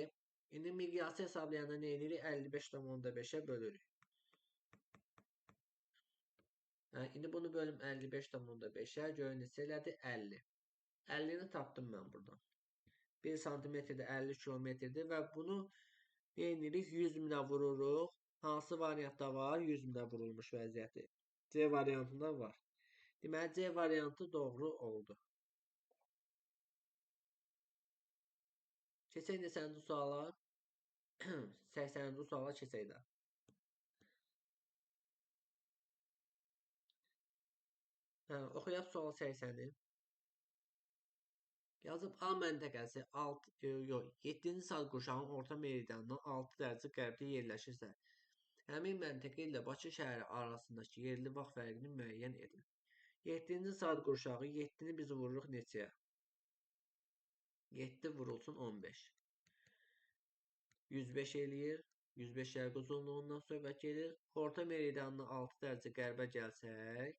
İndi miqyası hesablayanda nə edirik? 55,5-ə bölürük. İndi bunu bölüm 55,5-ə görün neçə elədi? 50. 50-ni tapdım mən buradan. 1 santimetrdə 50 kilometrdir və bunu nə edirik? 100 minə vururuq. Hansı variantda var? 100 minə vurulmuş vəziyyəti. C variantında var. Deməli, C variantı doğru oldu. Keçək neçənci suala? 80-ci suala keçək də. Oxuyaq sual 80-i. Yazıb A məntəqəsi 7-ci saat qurşağının orta meridianından 6 dərəcə qərbdə yerləşirsə, həmin məntəqə ilə Bakı şəhəri arasındakı yerli vaxt fərqini müəyyən edin. 7-ci saat qurşağı 7-ni biz vururuq neçəyə? 7 vurulsun 15. 105 eləyir. 105 şərq uzunluğundan söhbət gedir. Orta meridianına 6 dərəcə qərbə gəlsək,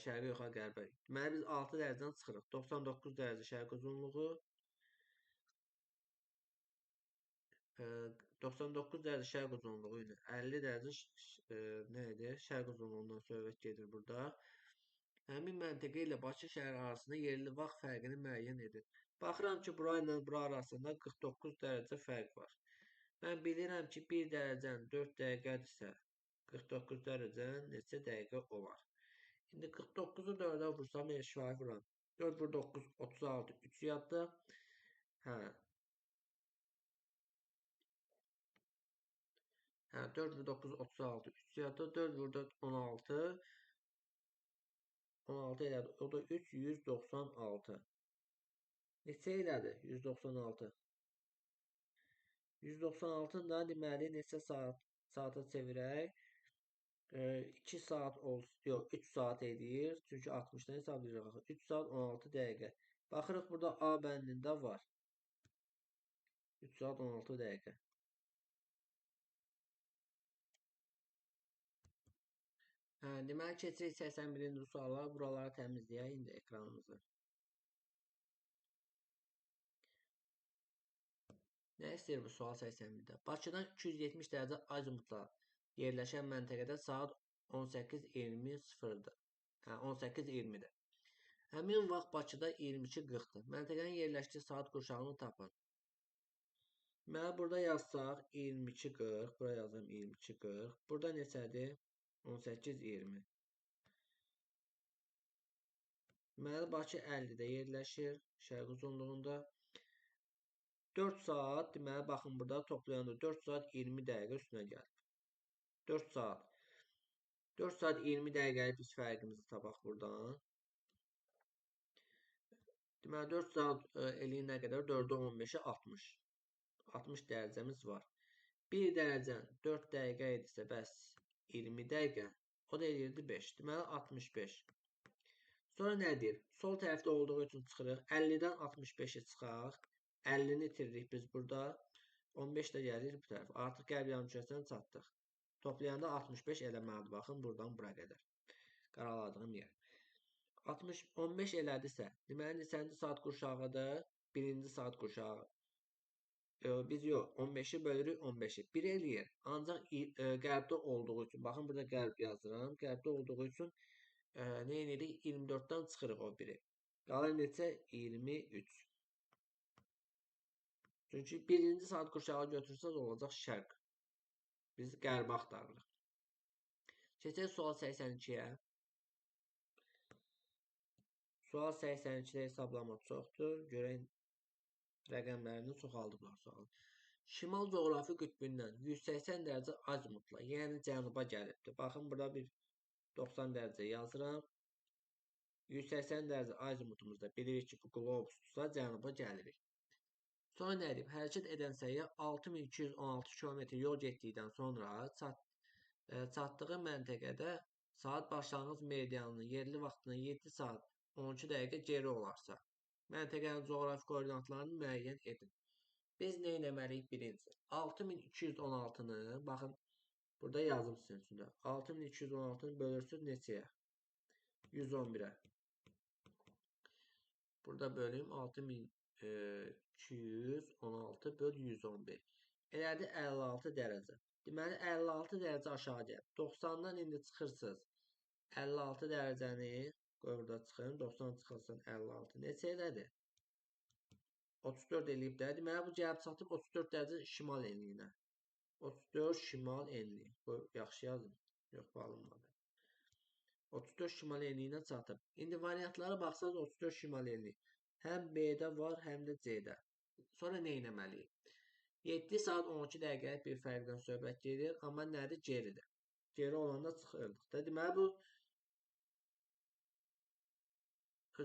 şərqə yox, qərbə. Deməli biz 6 dərəcədən çıxırıq. 99 dərəcə şərq uzunluğu, 99 dərəcə şərq uzunluğu ilə 50 dərəcə nə edir? Şərq uzunluğundan söhbət gedir burada. Həmin məntəqə ilə Bakı şəhəri arasında yerli vaxt fərqini müəyyən edin. Baxıram ki, bura ilə bura arasında 49 dərəcə fərq var. Mən bilirəm ki, 1 dərəcən 4 dəqiqədirsə, 49 dərəcən neçə dəqiqə olar? İndi 49-u 4-ə vursam, şifayı vuram. 4 vur 9, 36, 3 yadda. Hə. 4 vur 9, 36, 3 yadda. 4 vur 4, 16. 16 elədi. O da 3, 196. Neçə elədi? 196. 196-ını da deməli neçə saata çevirək? 2 saat olsun, yox 3 saat edir. Çünki 60-dan hesablayırıq. 3 saat 16 dəqiqə. Baxırıq burada A bəndində var. 3 saat 16 dəqiqə. Deməli keçirik 81-ci suala. Buraları təmizləyək indi ekranımızı. Nə istəyir bu sual 81-də? Bakıdan 270 dərəcə azimutla yerləşən məntəqədə saat 18:20-dir. 18:20-dir. Həmin vaxt Bakıda 22:40-dır. Məntəqənin yerləşdiyi saat qurşağını tapın. Deməli burada yazsaq 22:40, bura yazım 22:40. Burada neçədir? 18:20. Deməli Bakı 50-də yerləşir, şərq uzunluğunda. 4 saat, deməli baxın burada toplayanda 4 saat 20 dəqiqə üstünə gəlib. 4 saat. 4 saat 20 dəqiqəlik biz fərqimizi tapaq buradan. Deməli 4 saat eləyin nə qədər? 4-ə 15-ə 60. 60 dərəcəmiz var. 1 dərəcən 4 dəqiqə edirsə, bəs 20 dəqiqə, o da eləyirdi 5. Deməli 65. Sonra nədir? Sol tərəfdə olduğu üçün çıxırıq. 50-dən 65-i çıxaq. 50-ni itiririk biz burada. 15 də gəlir bu tərəf. Artıq qərb yarımkürəsinə çatdıq. Toplayanda 65 eləməlidir. Baxın, buradan bura qədər. Qaraladığım yer. 15 elədisə, deməli neçənci saat qurşağıdır? Birinci saat qurşağı. Biz yox, 15-i bölürük 15-i. 1 eləyir. Ancaq qərbdə olduğu üçün, baxın burada qərb yazıram. Qərbdə olduğu üçün nə edirik? 24-dən çıxırıq o biri. Qalır neçə? 23. Çünki birinci saat qurşağı götürsəz olacaq şərq. Biz qərbi axtarırıq. Keçək sual 82-yə. Sual 82-də hesablama çoxdur. Görək rəqəmlərini çoxaldıblar sualın. Şimal coğrafi qütbündən 180 dərəcə azimutla, yəni cənuba gəlibdir. Baxın, burada bir 90 dərəcə yazıram. 180 dərəcə azimutumuzda bilirik ki, bu qlobusdursa cənuba gəlirik. Sonra nə edib? Hərəkət edən səyyah 6216 km yol getdikdən sonra çatdığı məntəqədə saat başlanğıc meridianının yerli vaxtına 7 saat 12 dəqiqə geri olarsa, məntəqənin coğrafi koordinatlarını müəyyən edin. Biz nə etməliyik? Birinci, 6216-nı, baxın, burada yazım sizin üçün də. 6216-nı bölürsünüz neçəyə? 111-ə. Burada bölüm 6216 böl 111. Elədi 56 dərəcə. Deməli 56 dərəcə aşağı gəlir. 90-dan indi çıxırsınız. 56 dərəcəni qoy burada çıxın. 90 çıxılsın 56. Neçə elədi? 34 eləyib də. Deməli bu gəlib çatıb 34 dərəcə şimal enliyinə. 34 şimal enliyi. Qoy yaxşı yazın. Yox, alınmadı. 34 şimal enliyinə çatıb. İndi variantlara baxsanız 34 şimal enliyi həm B-də var, həm də C-də. Sonra nə etməliyik? 7 saat 12 dəqiqəlik bir fərqdən söhbət gedir, amma nədir? Geridir. Geri olanda çıxırdıq da. Deməli bu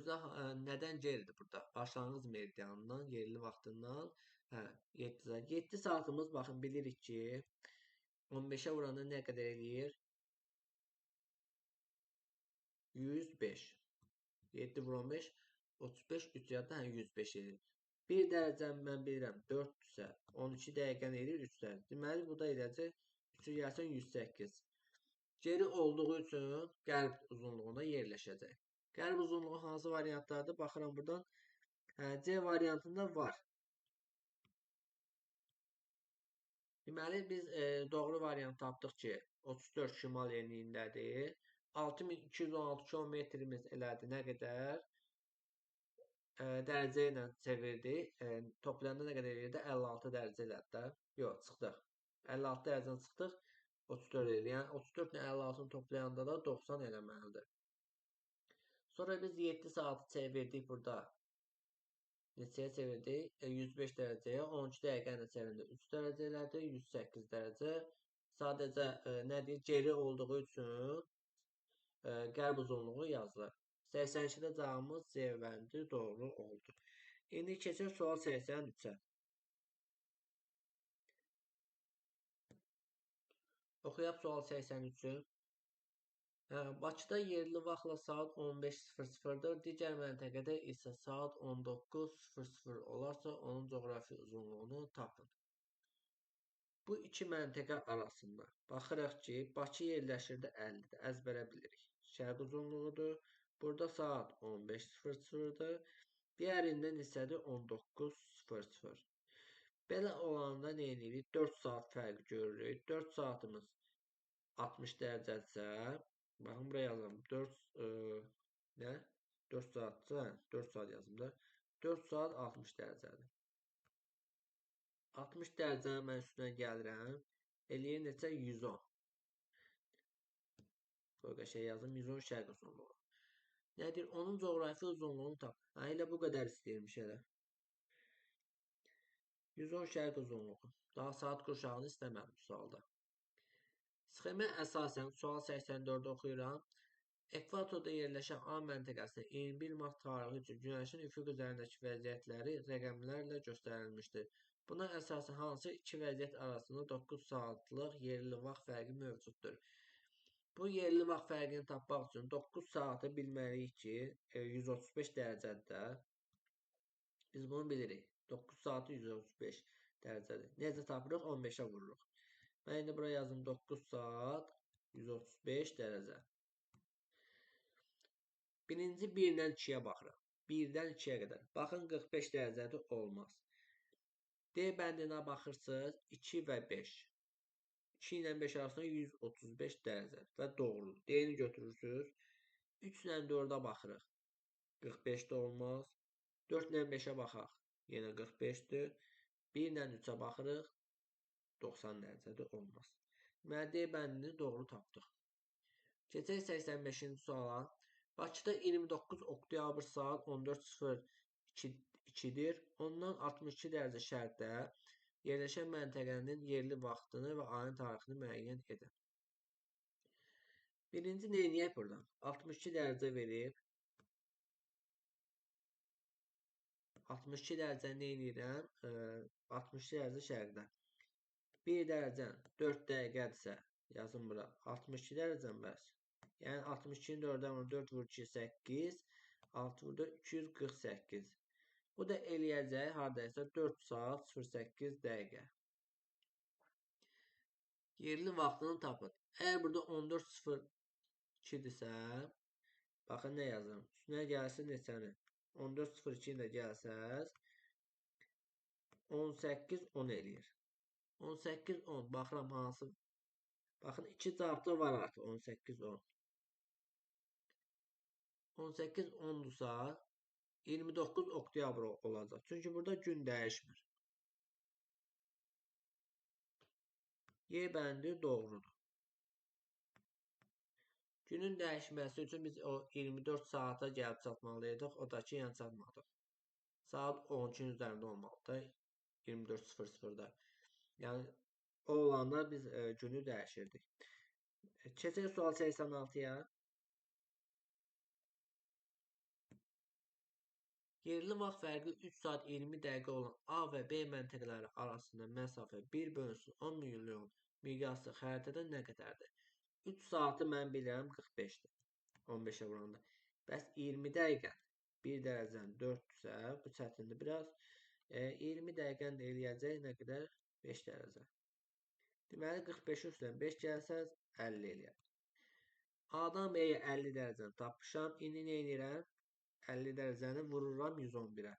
özə nədən geridir burada? Başlanğıc meridianından, yerli vaxtından 7 saat. 7 saatımız baxın bilirik ki 15-ə vuranda nə qədər eləyir? 105. 7 vur 15, 35, 3 yadda 105 edir. 1 dərəcəni mən bilirəm 4-dürsə, 12 dəqiqəni edir 3 dərəcə. Deməli, bu da eləcək 3-ü gəlsən 108. Geri olduğu üçün qərb uzunluğunda yerləşəcək. Qərb uzunluğu hansı variantlardır? Baxıram buradan. C variantında var. Deməli, biz doğru variant tapdıq ki, 34 şimal enliyindədir. 6216 kilometrimiz elədi nə qədər? Dərəcə ilə çevirdi. Toplayanda nə qədər eləyirdi? 56 dərəcə elədi də. Yox, çıxdıq. 56 dərəcədən çıxdıq. 34 eləyir. Yəni 34 ilə 56-nı toplayanda da 90 eləməlidir. Sonra biz 7 saatı çevirdik burada. Neçəyə çevirdik? 105 dərəcəyə. 12 dəqiqəni çevirdi. 3 dərəcə elədi. 108 dərəcə. Sadəcə nədir? Geri olduğu üçün qərb uzunluğu yazılır. 82-də cavabımız C bəndi doğru oldu. İndi keçək sual 83-ə. Oxuyaq sual 83-ü. Bakıda yerli vaxtla saat 15:00-dır. Digər məntəqədə isə saat 19:00 olarsa, onun coğrafi uzunluğunu tapın. Bu iki məntəqə arasında baxırıq ki, Bakı yerləşirdi 50-də. Əzbərə bilirik. Şərq uzunluğudur. Burada saat 15:00-dır. Digərindən hissədir 19:00. Belə olanda nə edirik? 4 saat fərq görürük. 4 saatımız 60 dərəcədirsə, baxın buraya yazıram. 4 nə? 4 saatsa, 4 saat yazım da. 4 saat 60 dərəcədir. 60 dərəcəni mən üstünə gəlirəm. Eləyir neçə? 110. Qoy qəşəng yazım. 110 şərq uzunluğu. Nədir? Onun coğrafi uzunluğunu tap. Elə bu qədər istəyirmiş elə. 110 şərq uzunluğu. Daha saat qurşağını istəmədim bu sualda. Sxemə əsasən sual 84-də oxuyuram. Ekvatorda yerləşən A məntəqəsində 21 mart tarixi üçün Günəşin üfüq üzərindəki vəziyyətləri rəqəmlərlə göstərilmişdir. Buna əsasən hansı iki vəziyyət arasında 9 saatlıq yerli vaxt fərqi mövcuddur? Bu yerli vaxt fərqini tapmaq üçün 9 saatı bilməliyik ki, 135 dərəcədir də. Biz bunu bilirik. 9 saatı 135 dərəcədir. Necə tapırıq? 15-ə vururuq. Mən indi buraya yazdım 9 saat 135 dərəcə. Birinci 1-dən 2-yə baxırıq. 1-dən 2-yə qədər. Baxın 45 dərəcədir, olmaz. D bəndinə baxırsınız 2 və 5. 2 ilə 5 arasında 135 dərəcə və doğrudur. D-ni götürürsünüz. 3 ilə 4-ə baxırıq. 45 də olmaz. 4 ilə 5-ə baxaq. Yenə 45-dir. 1 ilə 3-ə baxırıq. 90 dərəcədə olmaz. Deməli, D bəndini doğru tapdıq. Keçək 85-ci suala. Bakıda 29 oktyabr saat 14:02-dir. Ondan 62 dərəcə şərqdə yerləşən məntəqənin yerli vaxtını və ayın tarixini müəyyən edin. Birinci neyləyək buradan? 62 dərəcə verib. 62 dərəcə neyləyirəm? 62 dərəcə şərqdə. 1 dərəcə 4 dəqiqədirsə yazın bura. 62 dərəcə bəs. Yəni 62-ni 4-dən vur, 4 vur 2, 8, 6 vur 4, 248. Bu da eləyəcək haradaysa 4 saat 08 dəqiqə. Yerli vaxtını tapın. Əgər burada 14:02-dirsə, baxın nə yazıram. Üstünə gəlsin neçəni? 14:02 ilə gəlsəz 18:10 eləyir. 18:10 baxıram hansı? Baxın 2 cavabda var artıq 18:10. 18:10-dursa 29 oktyabr olacaq. Çünki burada gün dəyişmir. Y bəndi doğrudur. Günün dəyişməsi üçün biz o 24 saata gəlib çatmalıydıq. O da ki, yəni çatmadıq. Saat 12-nin üzərində olmalıdır. 24:00-da. Yəni o olanda biz günü dəyişirdik. Keçək sual 86-ya. Yerli vaxt fərqi 3 saat 20 dəqiqə olan A və B məntəqələri arasında məsafə 1/10 milyon miqyaslı xəritədə nə qədərdir? 3 saatı mən bilirəm 45-dir. 15-ə vuranda. Bəs 20 dəqiqə 1 dərəcədən 4-dürsə, bu çətindir biraz. 20 dəqiqəni də eləyəcək nə qədər? 5 dərəcə. Deməli 45-in üstündən 5 gəlsəz 50 eləyər. A-dan B-yə 50 dərəcəni tapmışam. İndi nə edirəm? 50 dərəcəni vururam 111-ə.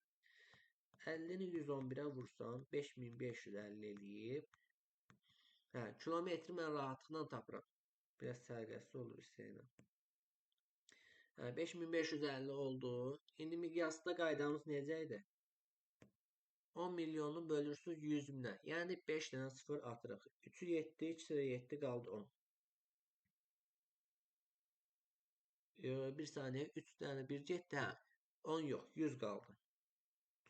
50-ni 111-ə vursam 5550 eləyib. Kilometri mən rahatlıqla tapıram. Biraz sərgəsiz olur istəyirəm. 5550 oldu. İndi miqyasda qaydamız necə idi? 10 milyonu bölürsünüz 100 minə. Yəni 5 dənə 0 atırıq. 3'ü 7, 2'si 7 qaldı 10. Bir saniyə 3 dənə 1 getdi. 10 yox 100 qaldı.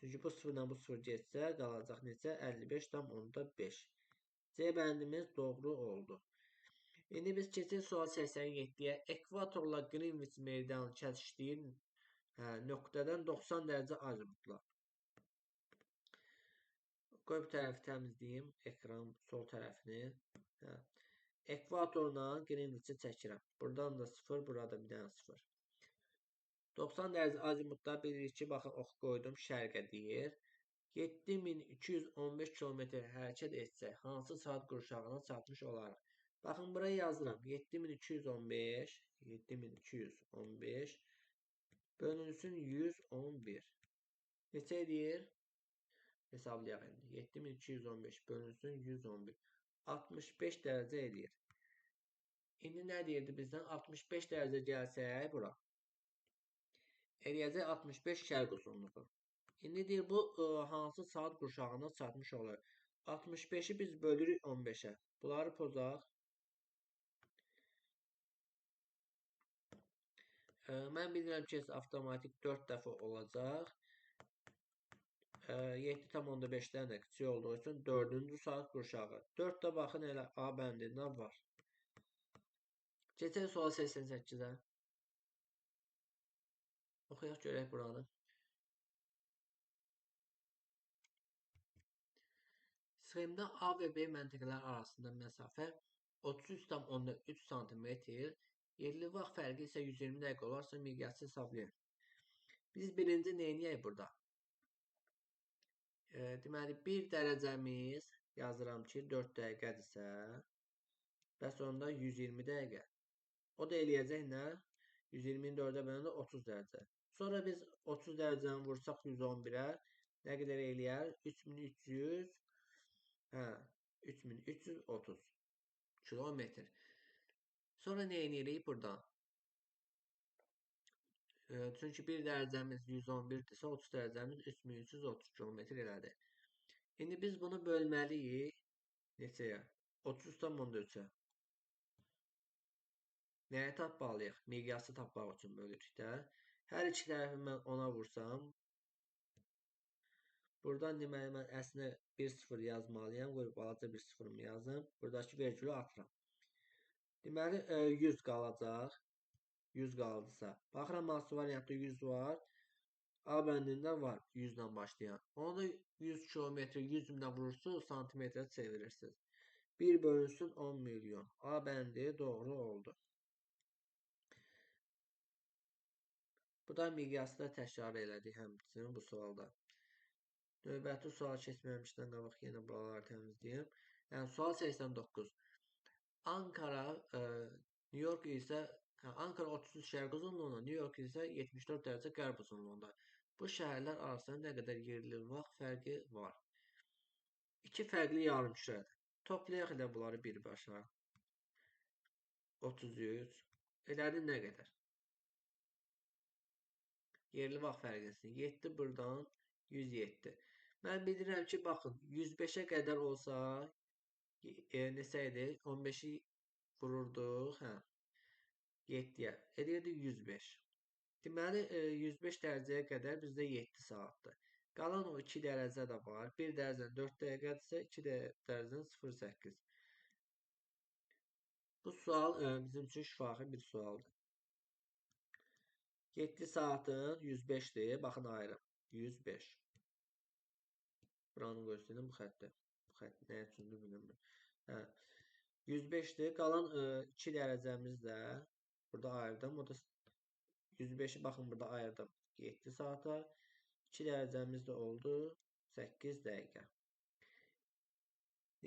Çünki bu 0 ilə bu 0 getsə qalacaq necə? 55,5. C bəndimiz doğru oldu. İndi biz keçək sual 87-yə. Ekvatorla Greenwich meridianı kəsişdiyi nöqtədən 90 dərəcə azimutla. Qoy bu tərəfi təmizləyim. Ekran sol tərəfini. Ekvatorla Greenwich'i çəkirəm. Buradan da 0, burada bir dənə 0. 90 dərəcə azimutda bilirik ki, baxın ox qoydum şərqə deyir. 7215 kilometr hərəkət etsək, hansı saat qurşağına çatmış olarıq? Baxın, buraya yazıram. 7215 bölünsün 111. Neçə edir? Hesablayaq indi. 7215 bölünsün 111. 65 dərəcə edir. İndi nə deyirdi bizdən? 65 dərəcə gəlsək bura. Eləyəcək 65 şərq uzunluğu. İndi deyir bu hansı saat qurşağına çatmış olur? 65-i biz bölürük 15-ə. Bunları pozaq. Mən bilirəm ki, avtomatik 4 dəfə olacaq. 7,5-dən də kiçik olduğu üçün 4-cü saat qurşağı. 4 də baxın elə A bəndindən var. Keçək sual 88-ə. Oxuyaq görək buranı. Sxemdə A və B məntəqələr arasında məsafə 33,3 sm, yerli vaxt fərqi isə 120 dəqiqə olarsa miqyası hesablayın. Biz birinci neyniyək burada? Deməli 1 dərəcəmiz yazıram ki 4 dəqiqədirsə, bəs onda 120 dəqiqə. O da eləyəcək nə? 124-ə böləndə 30 dərəcə. Sonra biz 30 dərəcəni vursaq 111-ə Nə qədər eləyər? 3300, hə, 3330 kilometr. Sonra nə edirik buradan? Çünki bir dərəcəmiz 111-dirsə, 30 dərəcəmiz 3330 kilometr elədi. İndi biz bunu bölməliyik neçəyə? 30,3-ə. Nəyi tapmalıyıq? Miqyası tapmaq üçün bölürük də. Hər iki tərəfi mən 10-a vursam, buradan deməli mən əslində 1-0 yazmalıyam. Qoy balaca bir sıfırımı yazım. Buradakı vergülü atıram. Deməli 100 qalacaq. 100 qaldısa. Baxıram hansı variantda 100 var. A bəndində var 100 ilə başlayan. Onu da 100 kilometr 100 ilə vurursunuz, santimetrə çevirirsiniz. 1 bölünsün 10 milyon. A bəndi doğru oldu. Bu da miqyasda təkrar elədik həmçinin bu sualda. Növbəti sual keçməmişdən qabaq yenə buraları təmizləyim. Yəni sual 89. Ankara, New York isə Ankara 33 şərq uzunluğunda, New York isə 74 dərəcə qərb uzunluğunda. Bu şəhərlər arasında nə qədər yerli vaxt fərqi var? İki fərqli yarımkürədir. Toplayaq elə bunları birbaşa. 33 elədi nə qədər? Yerli vaxt fərqini 7 buradan 107. Mən bilirəm ki, baxın 105-ə qədər olsa neçə idi? 15-i vururduq, hə. 7-yə. Edirdi 105. Deməli 105 dərəcəyə qədər bizdə 7 saatdır. Qalan o 2 dərəcə də var. 1 dərəcədən 4 dəqiqədirsə, 2 dərəcədən 0,8. Bu sual bizim üçün şifahi bir sualdır. 7 saatın 105'dir. Baxın ayrı. 105. Buranı göstərin bu xəttə. Bu xətt nə üçündür bilmirəm. Hə. 105'dir. Qalan 2 dərəcəmiz də burada ayırdım. O da 105'i baxın burada ayırdım. 7 saata. 2 dərəcəmiz də oldu 8 dəqiqə.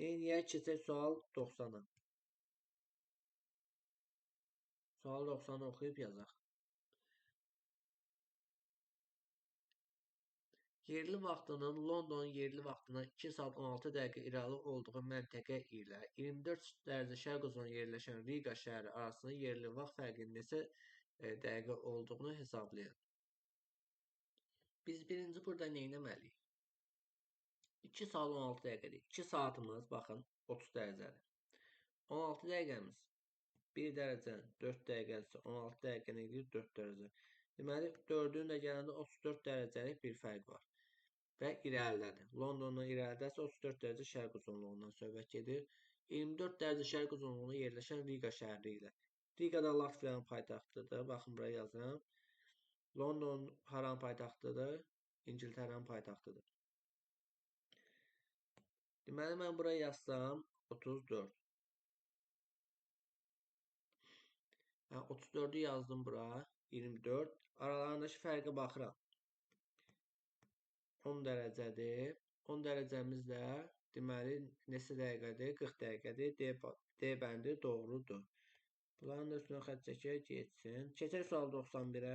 Neyiniyək? Keçək sual 90-a. Sual 90'ı oxuyub yazaq. Yerli vaxtının London yerli vaxtından 2 saat 16 dəqiqə irəli olduğu məntəqə ilə 24 dərəcə şərq uzanında yerləşən Riga şəhəri arasında yerli vaxt fərqinin neçə dəqiqə olduğunu hesablayın. Biz birinci burada nə etməliyik? 2 saat 16 dəqiqədir. 2 saatımız baxın 30 dərəcədir. 16 dəqiqəmiz 1 dərəcə 4 dəqiqədirsə 16 dəqiqə nə edir? 4 dərəcə. Deməli 4-ün də gələndə 34 dərəcəlik bir fərq var. Və irəlidədir. Londondan irəlidəsə 34 dərəcə şərq uzunluğundan söhbət gedir. 24 dərəcə şərq uzunluğunda yerləşən Riga şəhəri ilə. Riga da Latviyanın paytaxtıdır. Baxın buraya yazıram. London haranın paytaxtıdır? İngiltərənin paytaxtıdır. Deməli mən buraya yazsam 34. Hə, 34'ü yazdım bura. 24. Aralarındakı fərqə baxıram. 10 dərəcədir. 10 dərəcəmiz də deməli neçə dəqiqədir? 40 dəqiqədir. D bəndi doğrudur. Bunların da üstünə xətt çəkək, getsin. Keçək sual 91-ə.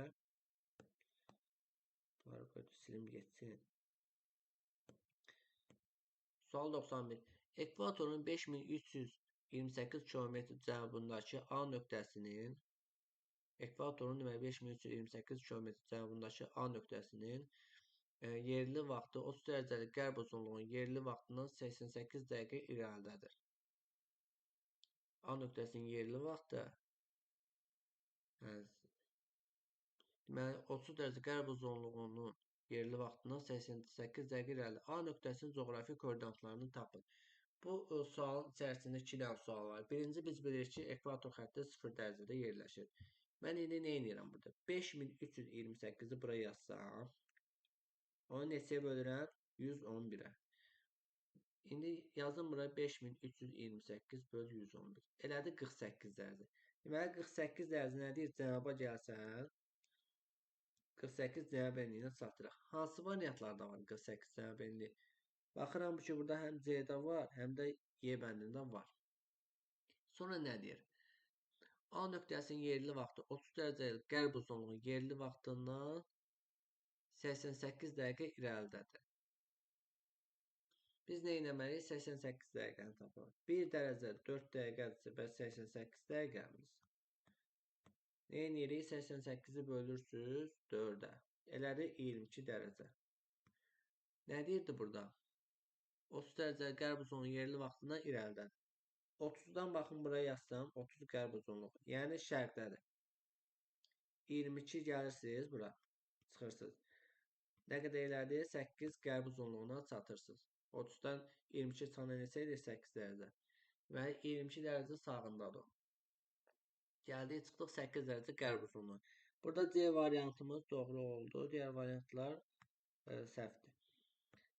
Bunları qoydu, silim getsin. Sual 91. Ekvatorun 5328 kilometr cənubundakı A nöqtəsinin Ekvatorun deməli 5328 kilometr cənubundakı A nöqtəsinin yerli vaxtı 30 dərəcəlik qərb uzunluğunun yerli vaxtından 88 dəqiqə irəlidədir. A nöqtəsinin yerli vaxtı deməli 30 dərəcə qərb uzunluğunun yerli vaxtından 88 dəqiqə irəlidir. A nöqtəsinin coğrafi koordinatlarını tapın. Bu sualın içərisində 2 dənə sual var. Birinci biz bilirik ki, ekvator xətti 0 dərəcədə yerləşir. Mən indi nə edirəm burada? 5328-i buraya yazsam, onu neçəyə bölürəm? 111-ə. İndi yazım bura 5328 böl 111. Elədi 48 dərəcə. Deməli 48 dərəcə nədir? Cənuba gəlsən 48 cənub enliyinə çatdıraq. Hansı variantlarda var 48 cənub enliyi? Baxıram ki, burada həm C-də var, həm də Y bəndində var. Sonra nə deyir? A nöqtəsinin yerli vaxtı 30 dərəcə qərb uzunluğu yerli vaxtından 88 dəqiqə irəlidədir. Biz nə etməliyik? 88 dəqiqəni tapalım. 1 dərəcə 4 dəqiqədirsə, bəs 88 dəqiqəmiz. Nə edirik? 88-i bölürsüz 4-ə. Elədi 22 dərəcə. Nə deyirdi burada? 30 dərəcə qərb uzunluğu yerli vaxtından irəlidən. 30-dan baxın buraya yazsam, 30 qərb uzunluğu. Yəni şərqdədir. 22 gəlirsiniz bura. Çıxırsınız. Nə qədər elədi? 8 qərb uzunluğuna çatırsınız. 30-dan 22 çıxanda neçə edir? 8 dərəcə. Və 22 dərəcə sağındadır. Gəldik, çıxdıq 8 dərəcə qərb uzunluğu. Burada C variantımız doğru oldu. Digər variantlar səhvdir.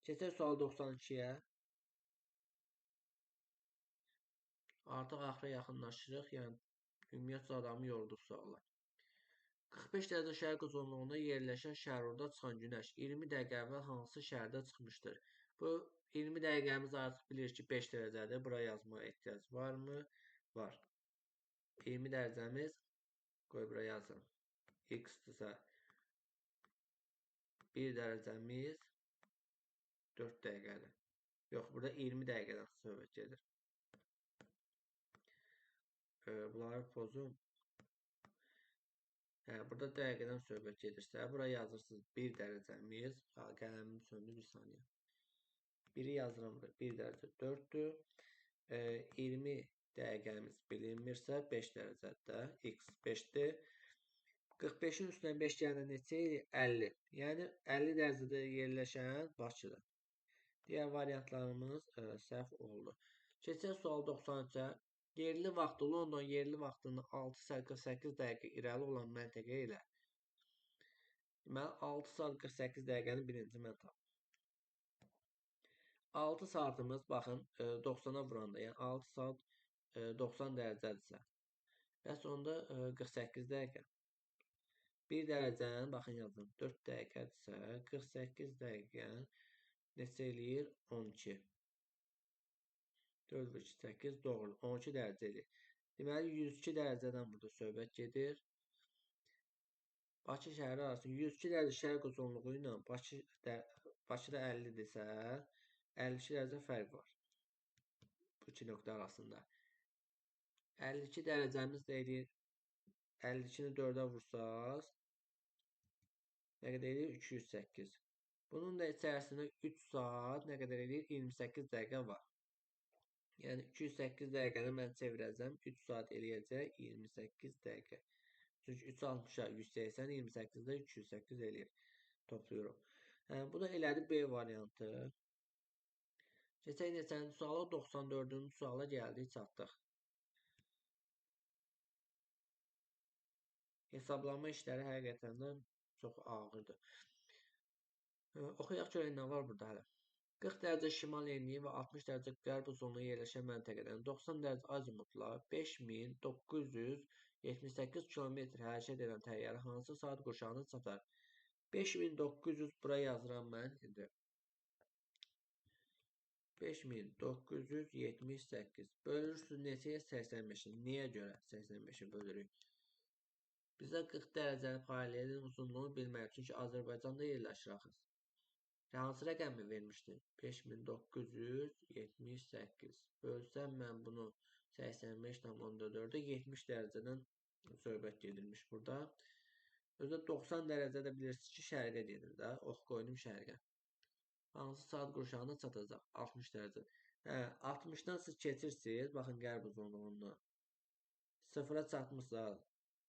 Keçək sual 92-yə. Artıq axıra yaxınlaşırıq. Yəni ümumiyyətcə adamı yorduq suallar. 45 dərəcə şərq uzunluğunda yerləşən şərurda çıxan günəş 20 dəqiqə əvvəl hansı şəhərdə çıxmışdır? Bu 20 dəqiqəmiz artıq bilir ki 5 dərəcədir. Buraya yazmağa ehtiyac varmı? Var. 20 dərəcəmiz qoy buraya yazın. X-dırsa 1 dərəcəmiz 4 dəqiqədir. Yox, burada 20 dəqiqədən söhbət gedir. Bunları pozum. Burada dəqiqədən söhbət gedirsə, buraya yazırsınız 1 dərəcəmiz. Qələmim söndü bir saniyə. 1-i yazıram buraya. 1 dərəcə 4-dür. 20 dəqiqəmiz bilinmirsə 5 dərəcədir. X 5-dir. 45-in üstündən 5 gələndə neçə edir? 50. Yəni 50 dərəcədə yerləşən Bakıdır. Digər variantlarımız səhv oldu. Keçək sual 93-ə. Yerli vaxtı London yerli vaxtının 6 saat 48 dəqiqə irəli olan məntəqə ilə. Deməli 6 saat 48 dəqiqəni birinci mən tapdım. 6 saatımız baxın 90-a vuranda, yəni 6 saat 90 dərəcədirsə. Bəs onda 48 dəqiqə. 1 dərəcənin baxın yazın 4 dəqiqədirsə 48 dəqiqə neçə eləyir? 12. 4 2 8 doğru. 12 dərəcə edir. Deməli 102 dərəcədən burada söhbət gedir. Bakı şəhəri arasında 102 dərəcə şərq uzunluğu ilə Bakıda 50-dirsə, 52 dərəcə fərq var. Bu iki nöqtə arasında. 52 dərəcəmiz də edir. 52-ni 4-ə vursaz nə qədər edir? 208. Bunun da içərisində 3 saat nə qədər edir? 28 dəqiqə var. Yəni 208 dəqiqəni mən çevirəcəm. 3 saat eləyəcək 28 dəqiqə. Çünki 3 60-a 180, 28-də 208 eləyir. Topluyorum. Bu da elədi B variantı. Keçək neçənci suala? 94-cü suala gəldik, çatdıq. Hesablama işləri həqiqətən də çox ağırdır. Oxuyaq görək nə var burada hələ. 40 dərəcə şimal enliyi və 60 dərəcə qərb uzunluğu yerləşən məntəqədən 90 dərəcə azimutla 5978 km hərəkət edən təyyarə hansı saat qurşağına çatar? 5900 buraya yazıram mən indi. 5978 bölürsünüz neçəyə? 85-i. Niyə görə 85-i bölürük? Bizə 40 dərəcəli paralelin uzunluğunu bilməliyik. Çünki Azərbaycanda yerləşir axı. Hansı rəqəmi vermişdi? 5978. Bölsəm mən bunu 85,4-ə 70 dərəcədən söhbət gedirmiş burada. Özdə 90 dərəcədə bilirsiniz ki, şərqə gedir də. Ox qoydum şərqə. Hansı saat qurşağına çatacaq? 60 dərəcə. 60-dan siz keçirsiniz. Baxın qərb uzunluğundan. 0-a çatmışsınız.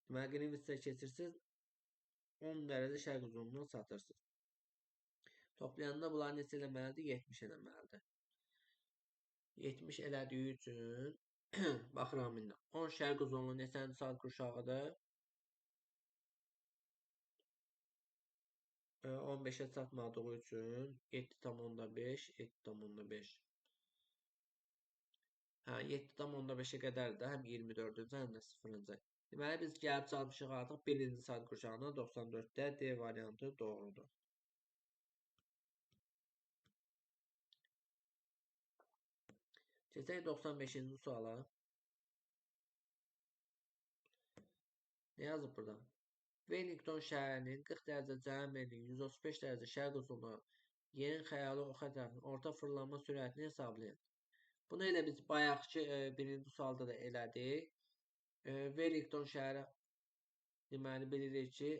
Deməli, Greenwich'də keçirsiniz. 10 dərəcə şərq uzunluğuna çatırsınız. Toplayanda bunlar neçə eləməlidir? 70 eləməlidir. 70 elədiyi üçün baxıram indi. 10 şərq uzunluğu neçənci saat qurşağıdır? 15-ə çatmadığı üçün 7,5 7,5. 7,5-ə qədərdir də həm 24-cü, həm də 0-cı. Deməli biz gəlib çalmışıq artıq 1-ci saat qurşağına 94-də D variantı doğrudur. Keçək 95-ci suala. Nə yazıb burada? Wellington şəhərinin 40 dərəcə cənub enliyi, 135 dərəcə şərq uzunluğu Yerin xəyali ox ətrafının orta fırlanma sürətini hesablayın. Bunu elə biz bayaqki birinci sualda da elədik. Wellington şəhəri deməli bilirik ki,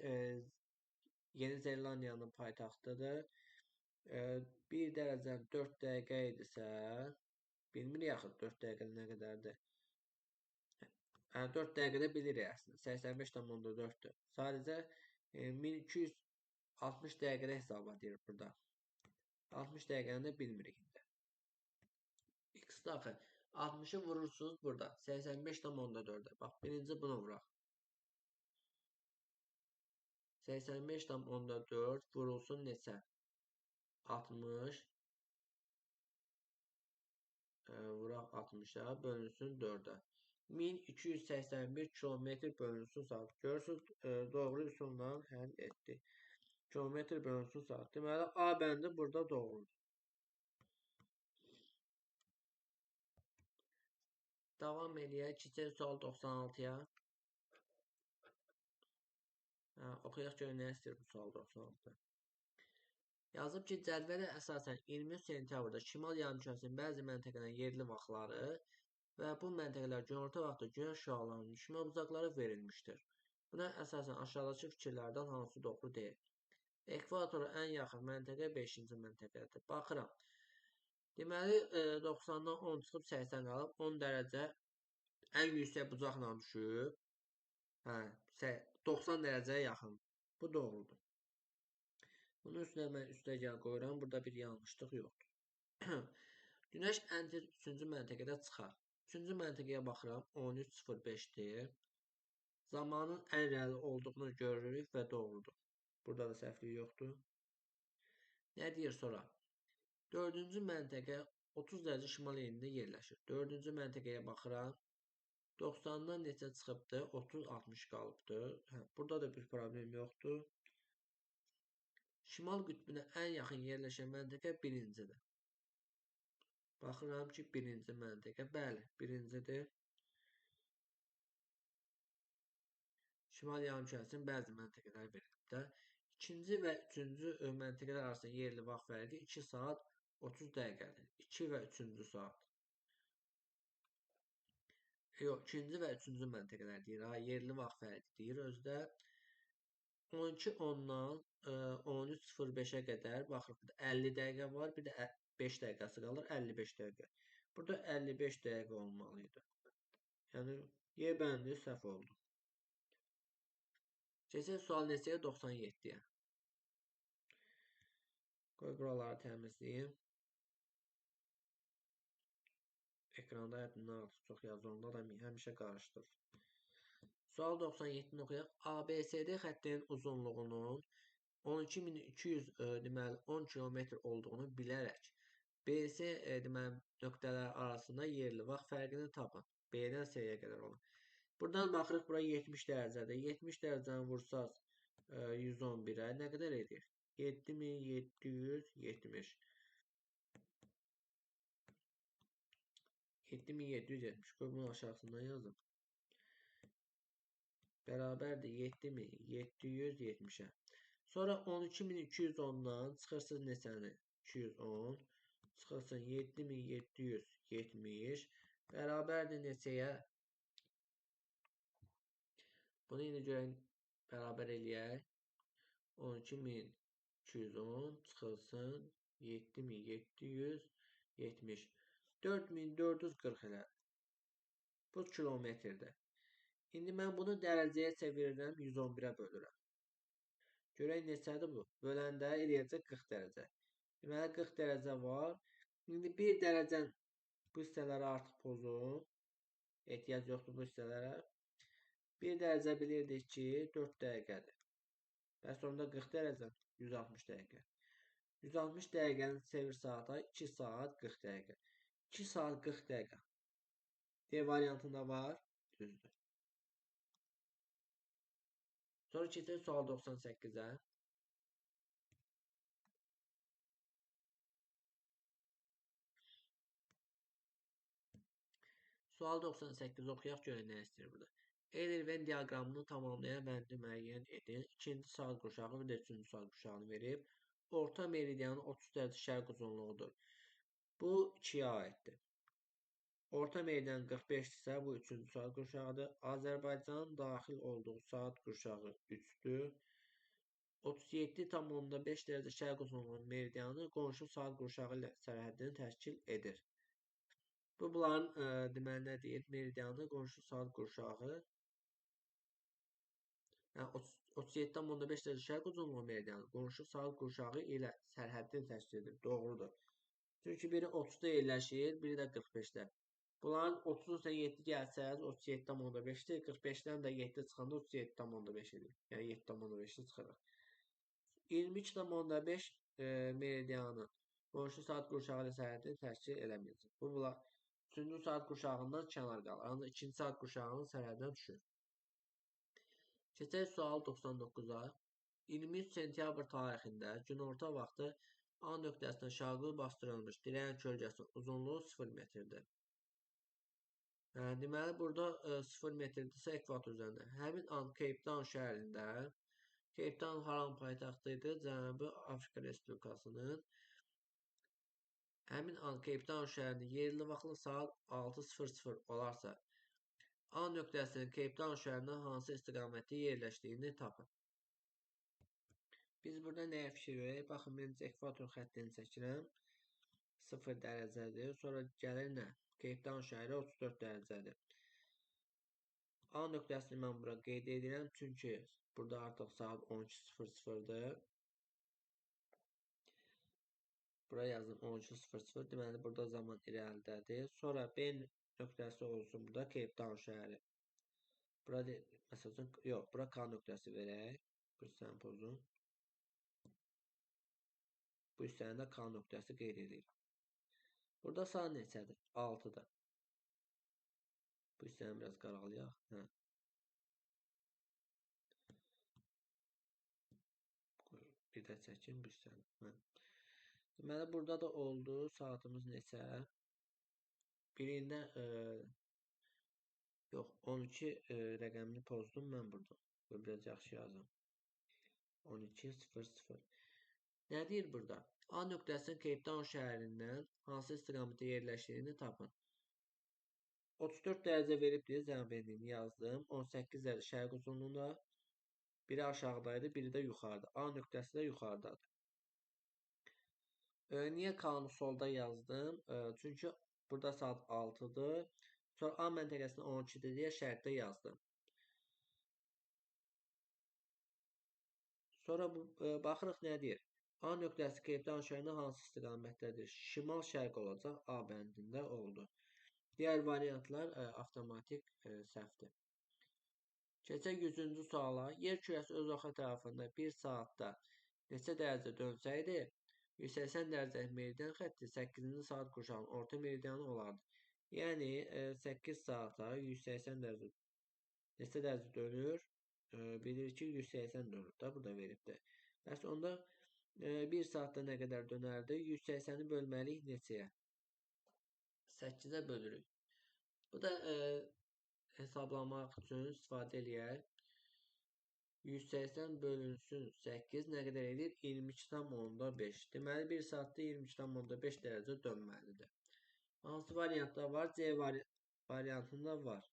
Yeni Zelandiyanın paytaxtıdır. 1 dərəcə 4 dəqiqə idisə, bilmirik axı 4 dəqiqə nə qədərdir. 4 dəqiqədə bilirik əslində. 85,4-dür. Sadəcə 1260 dəqiqədə hesablayır burada. 60 dəqiqəni də bilmirik indi. X-də axı 60-ı vurursunuz burada. 85,4-ə. Bax, birinci bunu vuraq. 85,4 vurulsun neçə? 60 vuraq 60-a bölünsün 4-ə. 1281 kilometr bölünsün saat. Görürsünüz, doğru üsulla həll etdi. Kilometr bölünsün saat. Deməli, A bəndi burada doğrudur. Davam eləyək. Keçək sual 96-ya. Oxuyaq görək nə istəyir bu sual 96. Yazıb ki, cədvələ əsasən 23 sentyabrda şimal yarımkürəsinin bəzi məntəqələrin yerli vaxtları və bu məntəqələr günorta vaxtı günəş şüalarının düşmə uzaqları verilmişdir. Buna əsasən aşağıdakı fikirlərdən hansı doğru deyil? Ekvatora ən yaxın məntəqə 5-ci məntəqədir. Baxıram. Deməli, 90-dan 10 çıxıb 80 qalıb. 10 dərəcə ən yüksək bucaqla düşüb. 90 dərəcəyə yaxın. Bu doğrudur. Bunun üstünə mən üstəgəl qoyuram. Burada bir yanlışlıq yoxdur. Günəş ən tez 3-cü məntəqədə çıxar. 3-cü məntəqəyə baxıram. 13:05-dir. Zamanın ən rəli olduğunu görürük və doğrudur. Burada da səhvlik yoxdur. Nə deyir sonra? 4-cü məntəqə 30 dərəcə şimal enində yerləşir. 4-cü məntəqəyə baxıram. 90-dan neçə çıxıbdır? 30-60 qalıbdır. Burada da bir problem yoxdur. Şimal qütbünə ən yaxın yerləşən məntəqə birincidir. Baxıram ki, birinci məntəqə. Bəli, birincidir. Şimal yarımkürəsinin bəzi məntəqələri verilibdə. İkinci və üçüncü məntəqələr arasında yerli vaxt fərqi 2 saat 30 dəqiqədir. 2 və üçüncü saat. Yox, ikinci və üçüncü məntəqələr deyir. Yerli vaxt fərqi deyir özdə. 12:10-dan 13:05-ə qədər baxırıq. 50 dəqiqə var, bir də 5 dəqiqəsi qalır, 55 dəqiqə. Burada 55 dəqiqə olmalı idi. Yəni Y bəndi səhv oldu. Keçək sual neçəyə? 97-yə. Qoy buraları təmizləyim. Ekranda həddindən artıq çox yazılanda da həmişə qarışdırır. Sual 97-ni oxuyaq. ABCD xəttinin uzunluğunun 12200 deməli 10 kilometr olduğunu bilərək BC deməli nöqtələr arasında yerli vaxt fərqini tapın. B-dən C-yə qədər olan. Buradan baxırıq, bura 70 dərəcədir. 70 dərəcəni vursaq 111-ə nə qədər edir? 7770. 7770. Qoy bunu aşağısından yazım. Bərabərdir 7770-ə. Sonra 12210-dan çıxırsınız neçəni? 210. Çıxılsın 7770 bərabərdir neçəyə? Bunu indi görək bərabər eləyək. 12210 çıxılsın 7770. 4440 elədir. Bu kilometrdir. İndi mən bunu dərəcəyə çevirirəm, 111-ə bölürəm. Görək neçədir bu? Böləndə eləyəcək 40 dərəcə. Deməli 40 dərəcə var. İndi 1 dərəcən bu hissələri artıq pozun. Ehtiyac yoxdur bu hissələrə. 1 dərəcə bilirdik ki 4 dəqiqədir. Və sonunda 40 dərəcə 160 dəqiqə. 160 dəqiqəni çevir saata 2 saat 40 dəqiqə. 2 saat 40 dəqiqə. D variantında var. Düzdür. Sonra keçək sual 98-ə. Sual 98 oxuyaq görək nə istəyir burada. Eyler-Venn diaqramını tamamlayan bəndi müəyyən edin. İkinci saat qurşağı və üçüncü saat qurşağını verib. orta meridianın 30 dərəcə şərq uzunluğudur. Bu 2-yə aiddir. Orta meridian 45-dirsə, bu 3-cü saat qurşağıdır. Azərbaycanın daxil olduğu saat qurşağı 3-dür. 37,5 dərəcə şərq uzunluğunun meridianı qonşu saat qurşağı ilə sərhəddini təşkil edir. Bunların deməli nə deyir? Meridianı qonşu saat qurşağı. Yəni 37,5 dərəcə şərq uzunluğu meridianı qonşu saat qurşağı ilə sərhəddini təşkil edir. Doğrudur. Çünki biri 30-da yerləşir, biri də 45-də. Bunların 30-dan 7 gəlsəz 37,5-dir. 45-dən də 7 çıxanda 37,5 edir. Yəni 7,5-i çıxırıq. 22,5 meridianın qonşu saat qurşağı ilə sərhəddini təşkil eləməyəcək. Bunlar 3-cü saat qurşağından kənar qalır. Ancaq 2-ci saat qurşağının sərhədinə düşür. Keçək sual 99-a. 23 sentyabr tarixində günorta vaxtı A nöqtəsindən şarqlı bastırılmış dirəyin kölgəsinin uzunluğu 0 metrdir. Deməli, burada 0 metrdirsə ekvator üzərində. Həmin an Cape Town şəhərində, Cape Town haranın paytaxtı idi? Cənubi Afrika Respublikasının. Həmin an Cape Town şəhərində yerli vaxtla saat 6:00 olarsa, A nöqtəsinin Cape Town şəhərindən hansı istiqamətdə yerləşdiyini tapın. Biz burada nəyə fikir verək? Baxın, mən ekvator xəttini çəkirəm. 0 dərəcədir. Sonra gəlir nə? Cape Town şəhəri 34 dərəcədir. A nöqtəsini mən bura qeyd edirəm. Çünki burada artıq saat 12:00-dır. Buraya yazdım 12:00. Deməli, burada zaman irəlidədir. Sonra B nöqtəsi olsun burada Cape Town şəhəri. Burada, məsələn, yox, bura K nöqtəsi verək. Bu hissəni pozun. Bu hissəni də K nöqtəsi qeyd edirəm. Burada saat neçədir? 6-dır. Bu hissəni biraz qaralayaq. Bir də çəkin bu hissəni. Deməli, burada da oldu. Saatımız neçə? Birində yox, 12 rəqəmini pozdum mən burada. Bu biraz yaxşı yazım. 12:00. Nə deyir burada? A nöqtəsinin Cape Town şəhərindən hansı istiqamətdə yerləşdiyini tapın. 34 dərəcə veribdir, cənab endiyini yazdım. 18 dərəcə şərq uzunluğunda. Biri aşağıdaydı, biri də yuxarıda. A nöqtəsi də yuxarıdadır. Niyə K-nı solda yazdım? Çünki burada saat 6-dır. Sonra A məntəqəsində 12-dir deyə şərqdə yazdım. Sonra baxırıq nə deyir? A nöqtəsi Cape Town şəhərində hansı istiqamətdədir? Şimal-şərq olacaq. A bəndində oldu. Digər variantlar avtomatik səhvdir. Keçək 100-cü suala. Yer kürəsi öz oxu ətrafında 1 saatda neçə dərəcə dönsəydi, 180 dərəcə meridian xətti 8-ci saat qurşağının orta meridianı olardı. Yəni 8 saata 180 dərəcə neçə dərəcə dönür? Bilir ki, 180 dönür də, burada veribdir. Bəs onda 1 saatda nə qədər dönərdi? 180-i bölməliyik neçəyə? 8-ə bölürük. Bu da hesablamaq üçün istifadə eləyək. 180 bölünsün 8 nə qədər edir? 22,5. Deməli, 1 saatda 22,5 dərəcə dönməlidir. Hansı variantda var? C variantında var.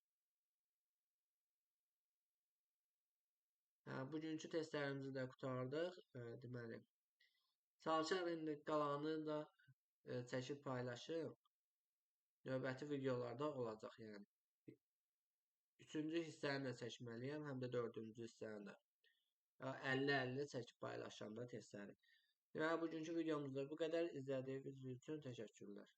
Bugünkü testlərimizi də qurtardıq. Deməli, çalışaq indi qalanı da çəkib paylaşıb. Növbəti videolarda olacaq yəni. 3-cü hissəni də çəkməliyəm, həm də 4-cü hissəni də. 50-50 çəkib paylaşanda testləri. Deməli, bugünkü videomuzda bu qədər. İzlədiyiniz üçün təşəkkürlər.